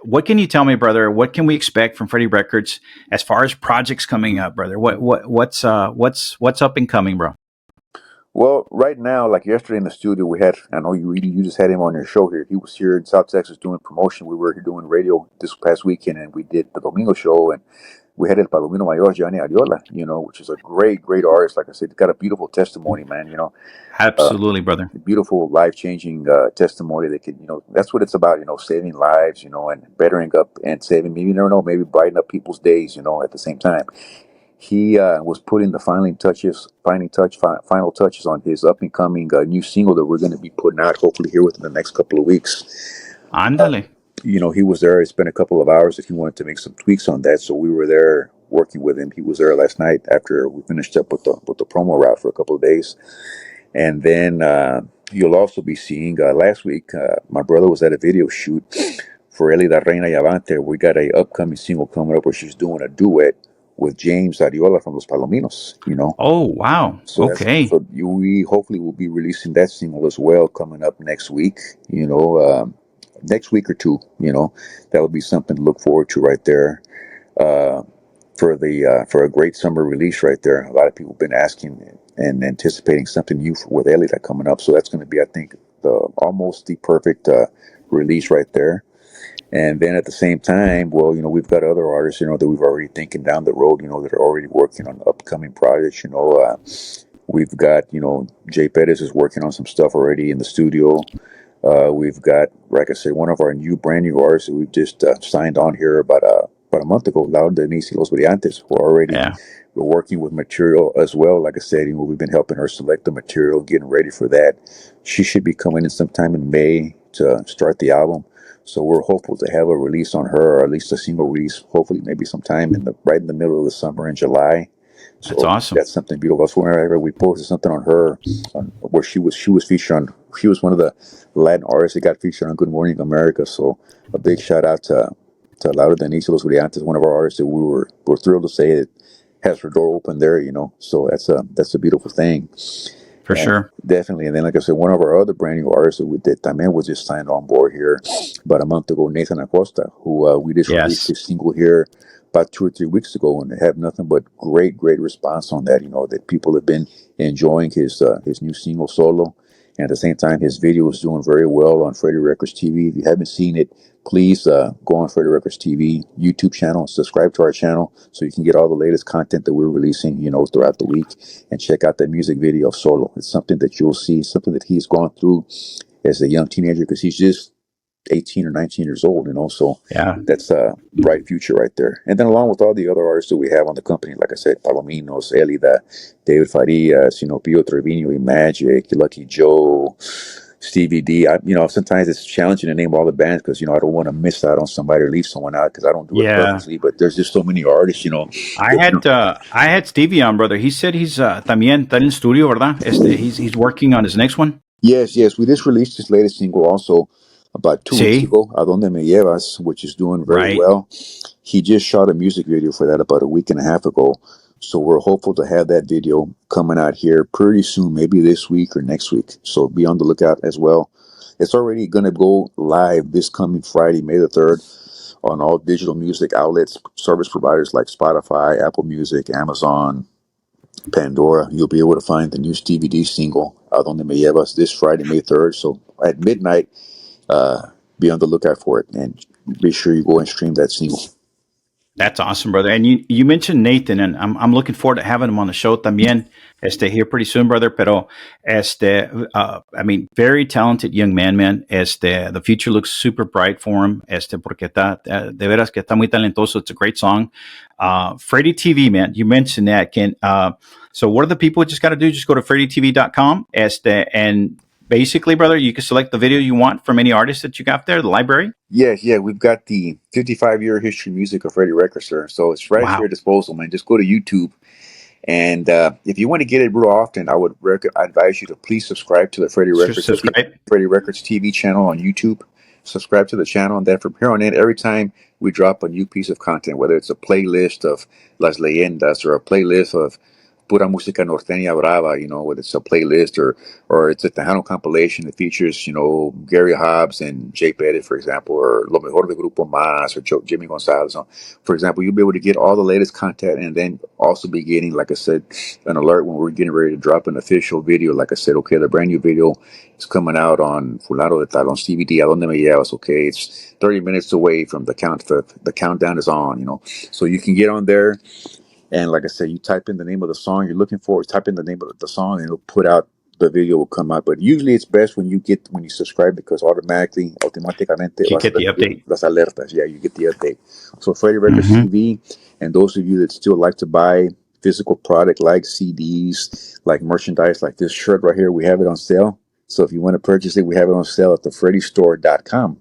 Speaker 3: What can you tell me, brother? What can we expect from Freddie Records as far as projects coming up, brother? What's up and coming, bro?
Speaker 4: Well, right now, like yesterday in the studio, we had, I know you just had him on your show here. He was here in South Texas doing promotion. We were here doing radio this past weekend, and we did the Domingo show, and we had El Palomino Mayor, Johnny Ariola, which is a great, great artist. Like I said, he's got a beautiful testimony, man, uh,
Speaker 3: Absolutely, brother.
Speaker 4: beautiful, life-changing testimony that could, that's what it's about, saving lives, and bettering up and saving, maybe you never know, maybe brighten up people's days, at the same time. He was putting the final touches on his up and coming new single that we're going to be putting out hopefully here within the next couple of weeks.
Speaker 3: Ándale.
Speaker 4: He was there. He spent a couple of hours that he wanted to make some tweaks on that, so we were there working with him. He was there last night after we finished up with the promo route for a couple of days, and then you'll also be seeing last week. My brother was at a video shoot for Eli La Reina y Avante. We got a upcoming single coming up where she's doing a duet with James Ariola from Los Palominos.
Speaker 3: Oh, wow.
Speaker 4: So
Speaker 3: Okay.
Speaker 4: we hopefully will be releasing that single as well coming up next week. Next week or two. That would be something to look forward to right there. Uh, for a great summer release right there. A lot of people have been asking and anticipating something new with Ellie coming up. So that's going to be, I think, almost the perfect release right there. And then at the same time, well, we've got other artists, that we've already thinking down the road, that are already working on upcoming projects. We've got, Jay Perez is working on some stuff already in the studio. We've got, like I said, one of our brand new artists that we've just signed on here about a month ago, Laura Denise y Los Brillantes.
Speaker 3: Yeah.
Speaker 4: We're working with material as well. Like I said, we've been helping her select the material, getting ready for that. She should be coming in sometime in May to start the album. So we're hopeful to have a release on her, or at least a single release, hopefully maybe sometime right in the middle of the summer in July.
Speaker 3: That's
Speaker 4: So
Speaker 3: awesome.
Speaker 4: that's something beautiful. So whenever we posted something on her, where she was featured on, she was one of the Latin artists that got featured on Good Morning America. So a big shout out to Laura Denise Los Brillantes, one of our artists that we're thrilled to say that has her door open there. So that's a beautiful thing.
Speaker 3: For sure.
Speaker 4: Definitely. And then, like I said, one of our other brand new artists that Tamen was just signed on board here about a month ago, Nathan Acosta, who we just released
Speaker 3: Yes.
Speaker 4: his single here about 2 or 3 weeks ago, and have nothing but great, great response on that. That people have been enjoying his new single solo, and at the same time, his video is doing very well on Freddie Records TV. If you haven't seen it, please go on Freddie Records TV YouTube channel, subscribe to our channel so you can get all the latest content that we're releasing, throughout the week, and check out the music video of Solo. It's something that you'll see, something that he's gone through as a young teenager, because he's just 18 or 19 years old, so
Speaker 3: Yeah.
Speaker 4: that's a bright future right there. And then along with all the other artists that we have on the company, like I said, Palominos, Elida, David Farias, Pio Trevino, Magic, Lucky Joe, Stevie D. Sometimes it's challenging to name all the bands because, I don't want to miss out on somebody or leave someone out because I don't do it
Speaker 3: Yeah.
Speaker 4: purposely, but there's just so many artists,
Speaker 3: I had Stevie on, brother. He said he's también está en el estudio, ¿verdad? He's working on his next one.
Speaker 4: Yes. We just released his latest single also about 2 weeks
Speaker 3: Sí.
Speaker 4: ago, A Donde Me Llevas, which is doing very
Speaker 3: Right.
Speaker 4: well. He just shot a music video for that about a week and a half ago. So we're hopeful to have that video coming out here pretty soon, maybe this week or next week. So be on the lookout as well. It's already going to go live this coming Friday, May the 3rd, on all digital music outlets, service providers like Spotify, Apple Music, Amazon, Pandora. You'll be able to find the new Stevie D single, A Donde Me Llevas, this Friday, May 3rd. So at midnight, be on the lookout for it, and be sure you go and stream that single.
Speaker 3: That's awesome, brother. And you mentioned Nathan, and I'm looking forward to having him on the show también. Here pretty soon, brother. Pero very talented young man, man. The future looks super bright for him. Porque está de veras que está muy talentoso. It's a great song. Freddie TV, man. You mentioned that. So what are the people just got to do? Just go to FreddieTV.com. And basically, brother, you can select the video you want from any artist that you got there, the library.
Speaker 4: Yeah, we've got the 55-year history music of Freddie Records, sir. So it's right at your disposal, man. Just go to YouTube. And if you want to get it real often, I would advise you to please subscribe to the Freddie Records TV channel on YouTube. Subscribe to the channel, and then from here on in, every time we drop a new piece of content, whether it's a playlist of Las Leyendas or a playlist of Pura Música Norteña Brava, whether it's a playlist or it's a Tejano compilation that features, Gary Hobbs and Jay Pettit, for example, or Lo Mejor de Grupo Más or Jimmy Gonzalez. For example, you'll be able to get all the latest content and then also be getting, like I said, an alert when we're getting ready to drop an official video. Like I said, okay, the brand new video is coming out on Fulano de Tal on CBD. ¿A dónde me llevas? Okay, it's 30 minutes away from the count. The countdown is on, so you can get on there. And like I said, you type in the name of the song you're looking for, type in the name of the song, and it'll put out, the video will come out. But usually it's best when you subscribe, because automáticamente
Speaker 3: You get the update.
Speaker 4: las alertas. Yeah, you get the update. So Freddie Records
Speaker 3: Mm-hmm.
Speaker 4: TV, and those of you that still like to buy physical product like CDs, like merchandise, like this shirt right here, we have it on sale. So if you want to purchase it, we have it on sale at the FreddieStore.com,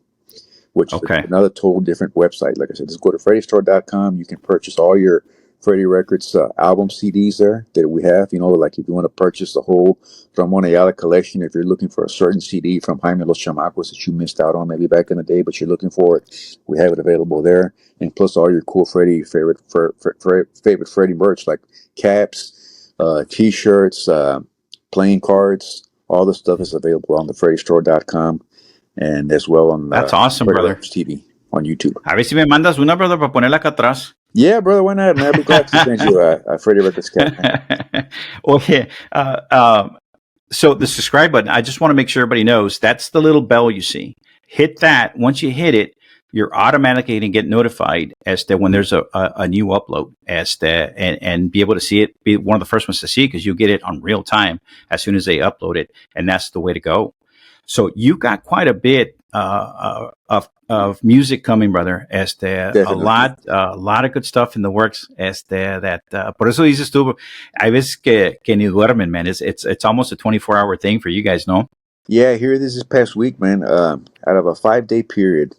Speaker 4: which is
Speaker 3: Okay.
Speaker 4: another total different website. Like I said, just go to FreddieStore.com. You can purchase all your Freddie Records album CDs there that we have. Like if you want to purchase the whole Ramon Ayala collection, if you're looking for a certain CD from Jaime Los Chamacos that you missed out on maybe back in the day, but you're looking for it, we have it available there. And plus all your cool favorite Freddie merch like caps, T-shirts, playing cards. All the stuff is available on the FreddieStore.com. And as well on
Speaker 3: That's awesome,
Speaker 4: Freddie
Speaker 3: brother.
Speaker 4: Records TV on YouTube.
Speaker 3: A ver si me mandas una, brother, para ponerla acá atrás.
Speaker 4: Yeah, brother, why not, man? I'll be glad to send you a Freddie Records cap, man.
Speaker 3: Okay. So the subscribe button, I just want to make sure everybody knows that's the little bell you see. Hit that. Once you hit it, you're automatically going to get notified as to when there's a new upload, and be able to see it, be one of the first ones to see it, because you get it on real time as soon as they upload it, and that's the way to go. So you got quite a bit of music coming, brother. A lot of good stuff in the works. Por eso dices tú, hay veces que ni duermen, man. It's almost a 24-hour thing for you guys, no?
Speaker 4: Yeah, here this past week, man. Out of a 5-day period,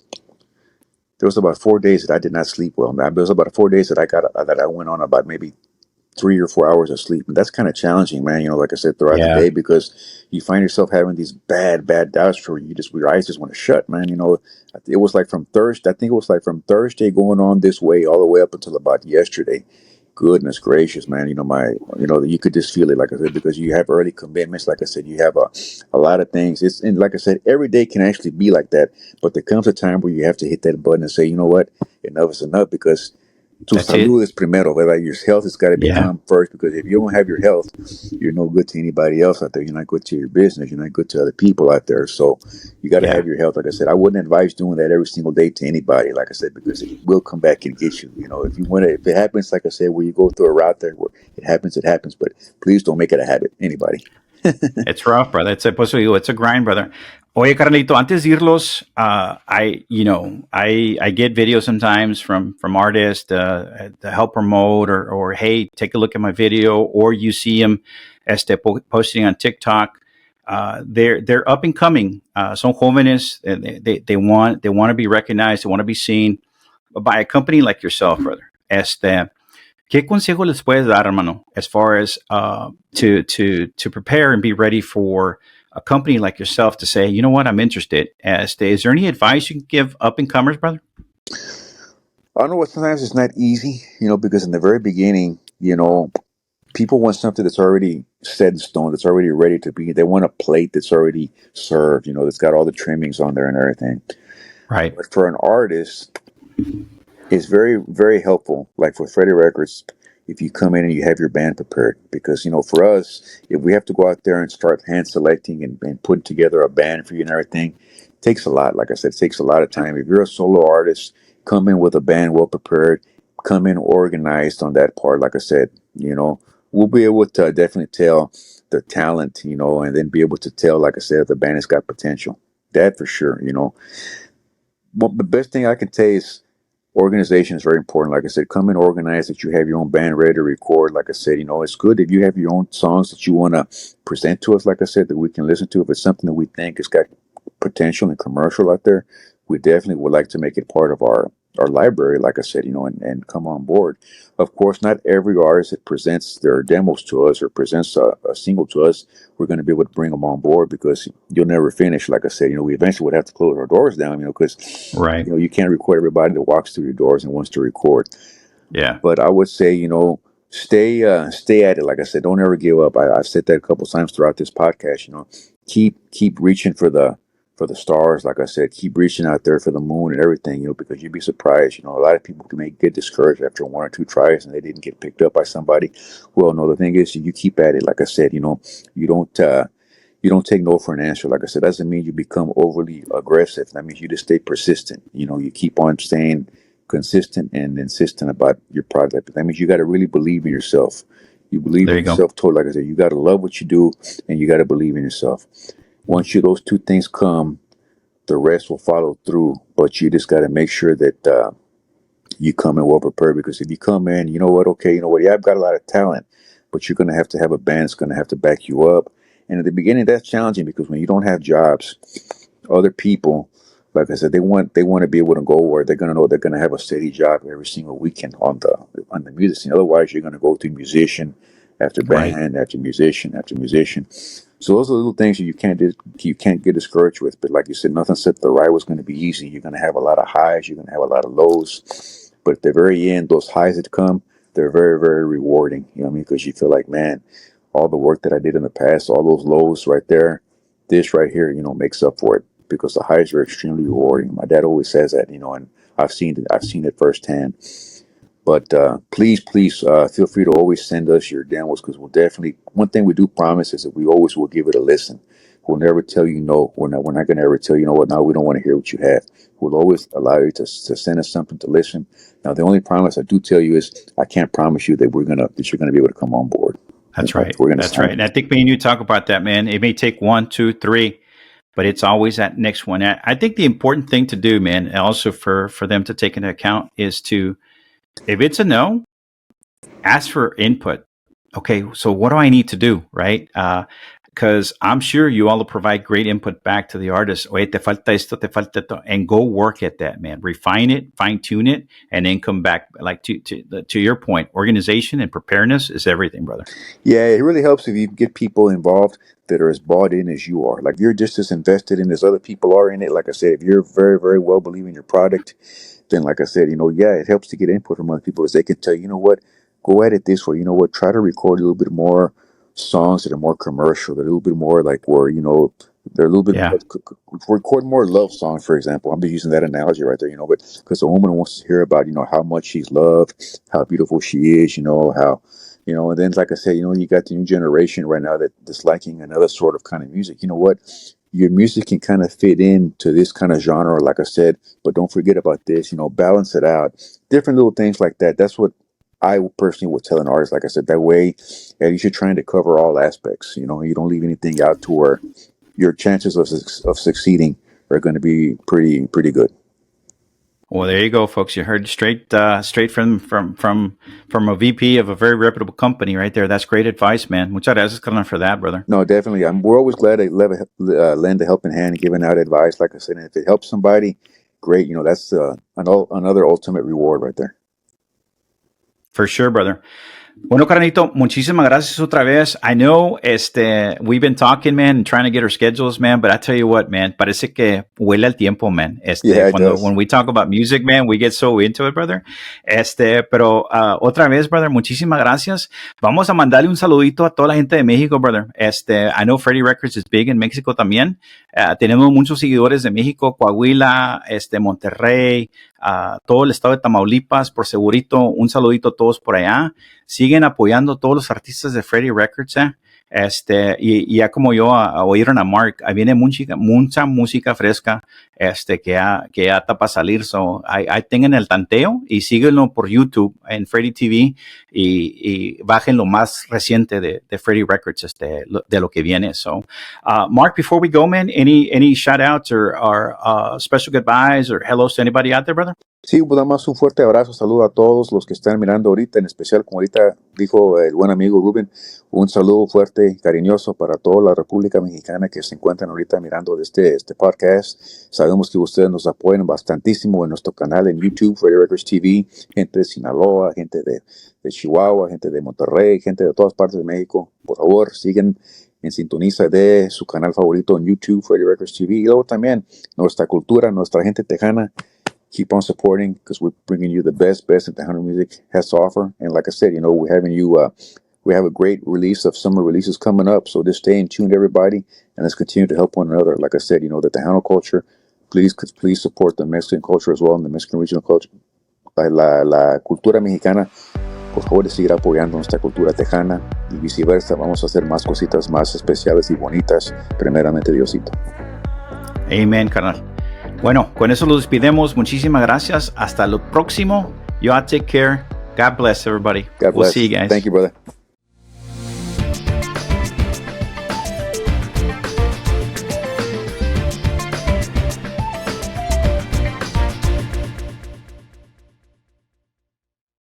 Speaker 4: there was about 4 days that I did not sleep well. Man, there was about 4 days that I went on about maybe 3 or 4 hours of sleep, and that's kind of challenging, man. Like I said, throughout the day, because you find yourself having these bad doubts where your eyes just want to shut, man. It was like from Thursday. I think it was like from Thursday going on this way all the way up until about yesterday. Goodness gracious, man. You could just feel it, like I said, because you have early commitments. Like I said, you have a lot of things. And like I said, every day can actually be like that. But there comes a time where you have to hit that button and say, you know what, enough is enough, because tu salud is primero, ¿verdad? Your health has got to become first, because if you don't have your health, you're no good to anybody else out there. You're not good to your business. You're not good to other people out there. So you got to have your health. Like I said, I wouldn't advise doing that every single day to anybody, like I said, because it will come back and get you. If it happens, like I said, where you go through a route there where it happens, but please don't make it a habit, anybody.
Speaker 3: It's rough, brother. It's a grind, brother. Oye, Carlito, antes de irlos, I get videos sometimes from artists to help promote, or hey, take a look at my video, or you see them posting on TikTok. They're up and coming. Son jóvenes. They want to be recognized. They want to be seen by a company like yourself, brother. ¿Qué consejo les puedes dar, hermano, as far as to prepare and be ready for a company like yourself to say, you know what, I'm interested? Is there any advice you can give up-and-comers, brother?
Speaker 4: I know sometimes it's not easy, because in the very beginning, people want something that's already set in stone, that's already ready to be. They want a plate that's already served, that's got all the trimmings on there and everything.
Speaker 3: Right.
Speaker 4: But for an artist, it's very, very helpful. Like for Freddie Records, if you come in and you have your band prepared, because for us, if we have to go out there and start hand selecting and putting together a band for you and everything, it takes a lot. Like I said, it takes a lot of time. If you're a solo artist, come in with a band well prepared, come in organized on that part. Like I said, we'll be able to definitely tell the talent, and then be able to tell, like I said, if the band has got potential. That for sure. But the best thing I can tell you is, organization is very important. Like I said, come in organized, that you have your own band ready to record. Like I said, it's good if you have your own songs that you want to present to us, like I said, that we can listen to. If it's something that we think has got potential and commercial out there, we definitely would like to make it part of our library, like I said, and come on board. Of course, not every artist that presents their demos to us or presents a single to us, we're going to be able to bring them on board, because you'll never finish. Like I said, we eventually would have to close our doors down, because
Speaker 3: right.
Speaker 4: You can't record everybody that walks through your doors and wants to record.
Speaker 3: Yeah.
Speaker 4: But I would say, stay at it. Like I said, don't ever give up. I've said that a couple times throughout this podcast. Keep reaching for the stars. Like I said, keep reaching out there for the moon and everything. Because you'd be surprised. A lot of people can get discouraged after one or two tries and they didn't get picked up by somebody. Well, no, the thing is, you keep at it. Like I said, you don't. You don't take no for an answer. Like I said, doesn't mean you become overly aggressive. That means you just stay persistent. You keep on staying consistent and insistent about your product. That means you got to really believe in yourself. You believe
Speaker 3: There
Speaker 4: in
Speaker 3: you go.
Speaker 4: yourself totally. Like I said, you got to love what you do and you got to believe in yourself. Once those two things come, the rest will follow through. But you just got to make sure that you come in well prepared, because if you come in, you know what, okay, yeah, I've got a lot of talent, but you're going to have a band that's going to have to back you up. And at the beginning, that's challenging because when you don't have jobs, other people, like I said, they want to be able to go where they're going to know they're going to have a steady job every single weekend on the music scene. Otherwise, you're going to go through musician after
Speaker 3: Right.
Speaker 4: band after musician after musician. So those are little things that you can't get discouraged with. But like you said, nothing said the ride was going to be easy. You're going to have a lot of highs. You're going to have a lot of lows. But at the very end, those highs that come, they're very, very rewarding. You know what I mean? Because you feel like, man, all the work that I did in the past, all those lows right there, this right here, makes up for it, because the highs are extremely rewarding. My dad always says that, and I've seen it. I've seen it firsthand. But please, feel free to always send us your demos, because we'll definitely. One thing we do promise is that we always will give it a listen. We'll never tell you no. We're not going to ever tell you, what, now we don't want to hear what you have. We'll always allow you to send us something to listen. Now, the only promise I do tell you is I can't promise you that you're going to be able to come on board.
Speaker 3: That's right.
Speaker 4: We're going to
Speaker 3: That's
Speaker 4: sign.
Speaker 3: right. And I think me and you talk about that, man. It may take 1, 2, 3, but it's always that next one. I think the important thing to do, man, and also for them to take into account, is to, if it's a no, ask for input. Okay, so what do I need to do, right? Because I'm sure you all will provide great input back to the artist. Oye, te falta esto, te falta esto, and go work at that, man. Refine it, fine tune it, and then come back. Like to your point, organization and preparedness is everything, brother.
Speaker 4: Yeah, it really helps if you get people involved that are as bought in as you are. Like, you're just as invested in as other people are in it. Like I said, if you're very, very well believing your product, then like I said, yeah, it helps to get input from other people, as they can tell you, go at it this way. Try to record a little bit more songs that are more commercial, that are a little bit more like where, they're a little bit
Speaker 3: Yeah.
Speaker 4: record more love songs, for example. I'm just using that analogy right there, but because the woman wants to hear about, how much she's loved, how beautiful she is, how, and then, like I said, you got the new generation right now that's liking another sort of kind of music. You know what? Your music can kind of fit into this kind of genre, like I said, but don't forget about this, balance it out. Different little things like that. That's what I personally would tell an artist. Like I said, that way, at least you're trying to cover all aspects. You don't leave anything out to where your chances of succeeding are going to be pretty good.
Speaker 3: Well, there you go, folks. You heard straight from a VP of a very reputable company right there. That's great advice, man. Muchas gracias, carnal, for that, brother.
Speaker 4: No, definitely. We're always glad to lend a helping hand and giving out advice. Like I said, and if it helps somebody, great. That's another ultimate reward right there.
Speaker 3: For sure, brother. Bueno, carnalito, muchísimas gracias otra vez. I know, we've been talking, man, and trying to get our schedules, man, but I tell you what, man, parece que huele el tiempo, man.
Speaker 4: Yeah, it does.
Speaker 3: When we talk about music, man, we get so into it, brother. Pero otra vez, brother, muchísimas gracias. Vamos a mandarle un saludito a toda la gente de México, brother. I know Freddie Records is big en México también. Tenemos muchos seguidores de México, Coahuila, Monterrey, todo el estado de Tamaulipas, por segurito, un saludito a todos por allá. Siguen apoyando a todos los artistas de Freddie Records, y ya como yo oyeron a Marc, ahí viene mucha música fresca, que ya está para salir, so ahí tengan el tanteo y síguenlo por YouTube en Freddie TV y bajen lo más reciente de Freddie Records, de lo que viene. So, Marc, before we go, man, any shout outs or special goodbyes or hellos to anybody out there, brother?
Speaker 4: Sí, pues nada más un fuerte abrazo, saludo a todos los que están mirando ahorita, en especial, como ahorita dijo el buen amigo Rubén, un saludo fuerte y cariñoso para toda la República Mexicana que se encuentran ahorita mirando este podcast. Sabemos que ustedes nos apoyan bastantísimo en nuestro canal en YouTube, Freddie Records TV, gente de Sinaloa, gente de Chihuahua, gente de Monterrey, gente de todas partes de México. Por favor, sigan en sintoniza de su canal favorito en YouTube, Freddie Records TV, y luego también nuestra cultura, nuestra gente tejana. keep on supporting because we're bringing you the best that Tejano music has to offer. And like I said, we're having you. We have a great release of summer releases coming up, so just stay in tune, everybody, and let's continue to help one another. Like I said, the Tejano culture. Please support the Mexican culture as well and the Mexican regional culture. La cultura mexicana, por favor, de seguir apoyando nuestra cultura tejana y viceversa. Vamos a hacer más cositas más especiales y bonitas, primeramente Diosito.
Speaker 3: Amen, carnal. Bueno, con eso lo despedimos. Muchísimas gracias. Hasta lo próximo. You all take care. God bless everybody.
Speaker 4: God bless.
Speaker 3: We'll see you guys.
Speaker 4: Thank you, brother.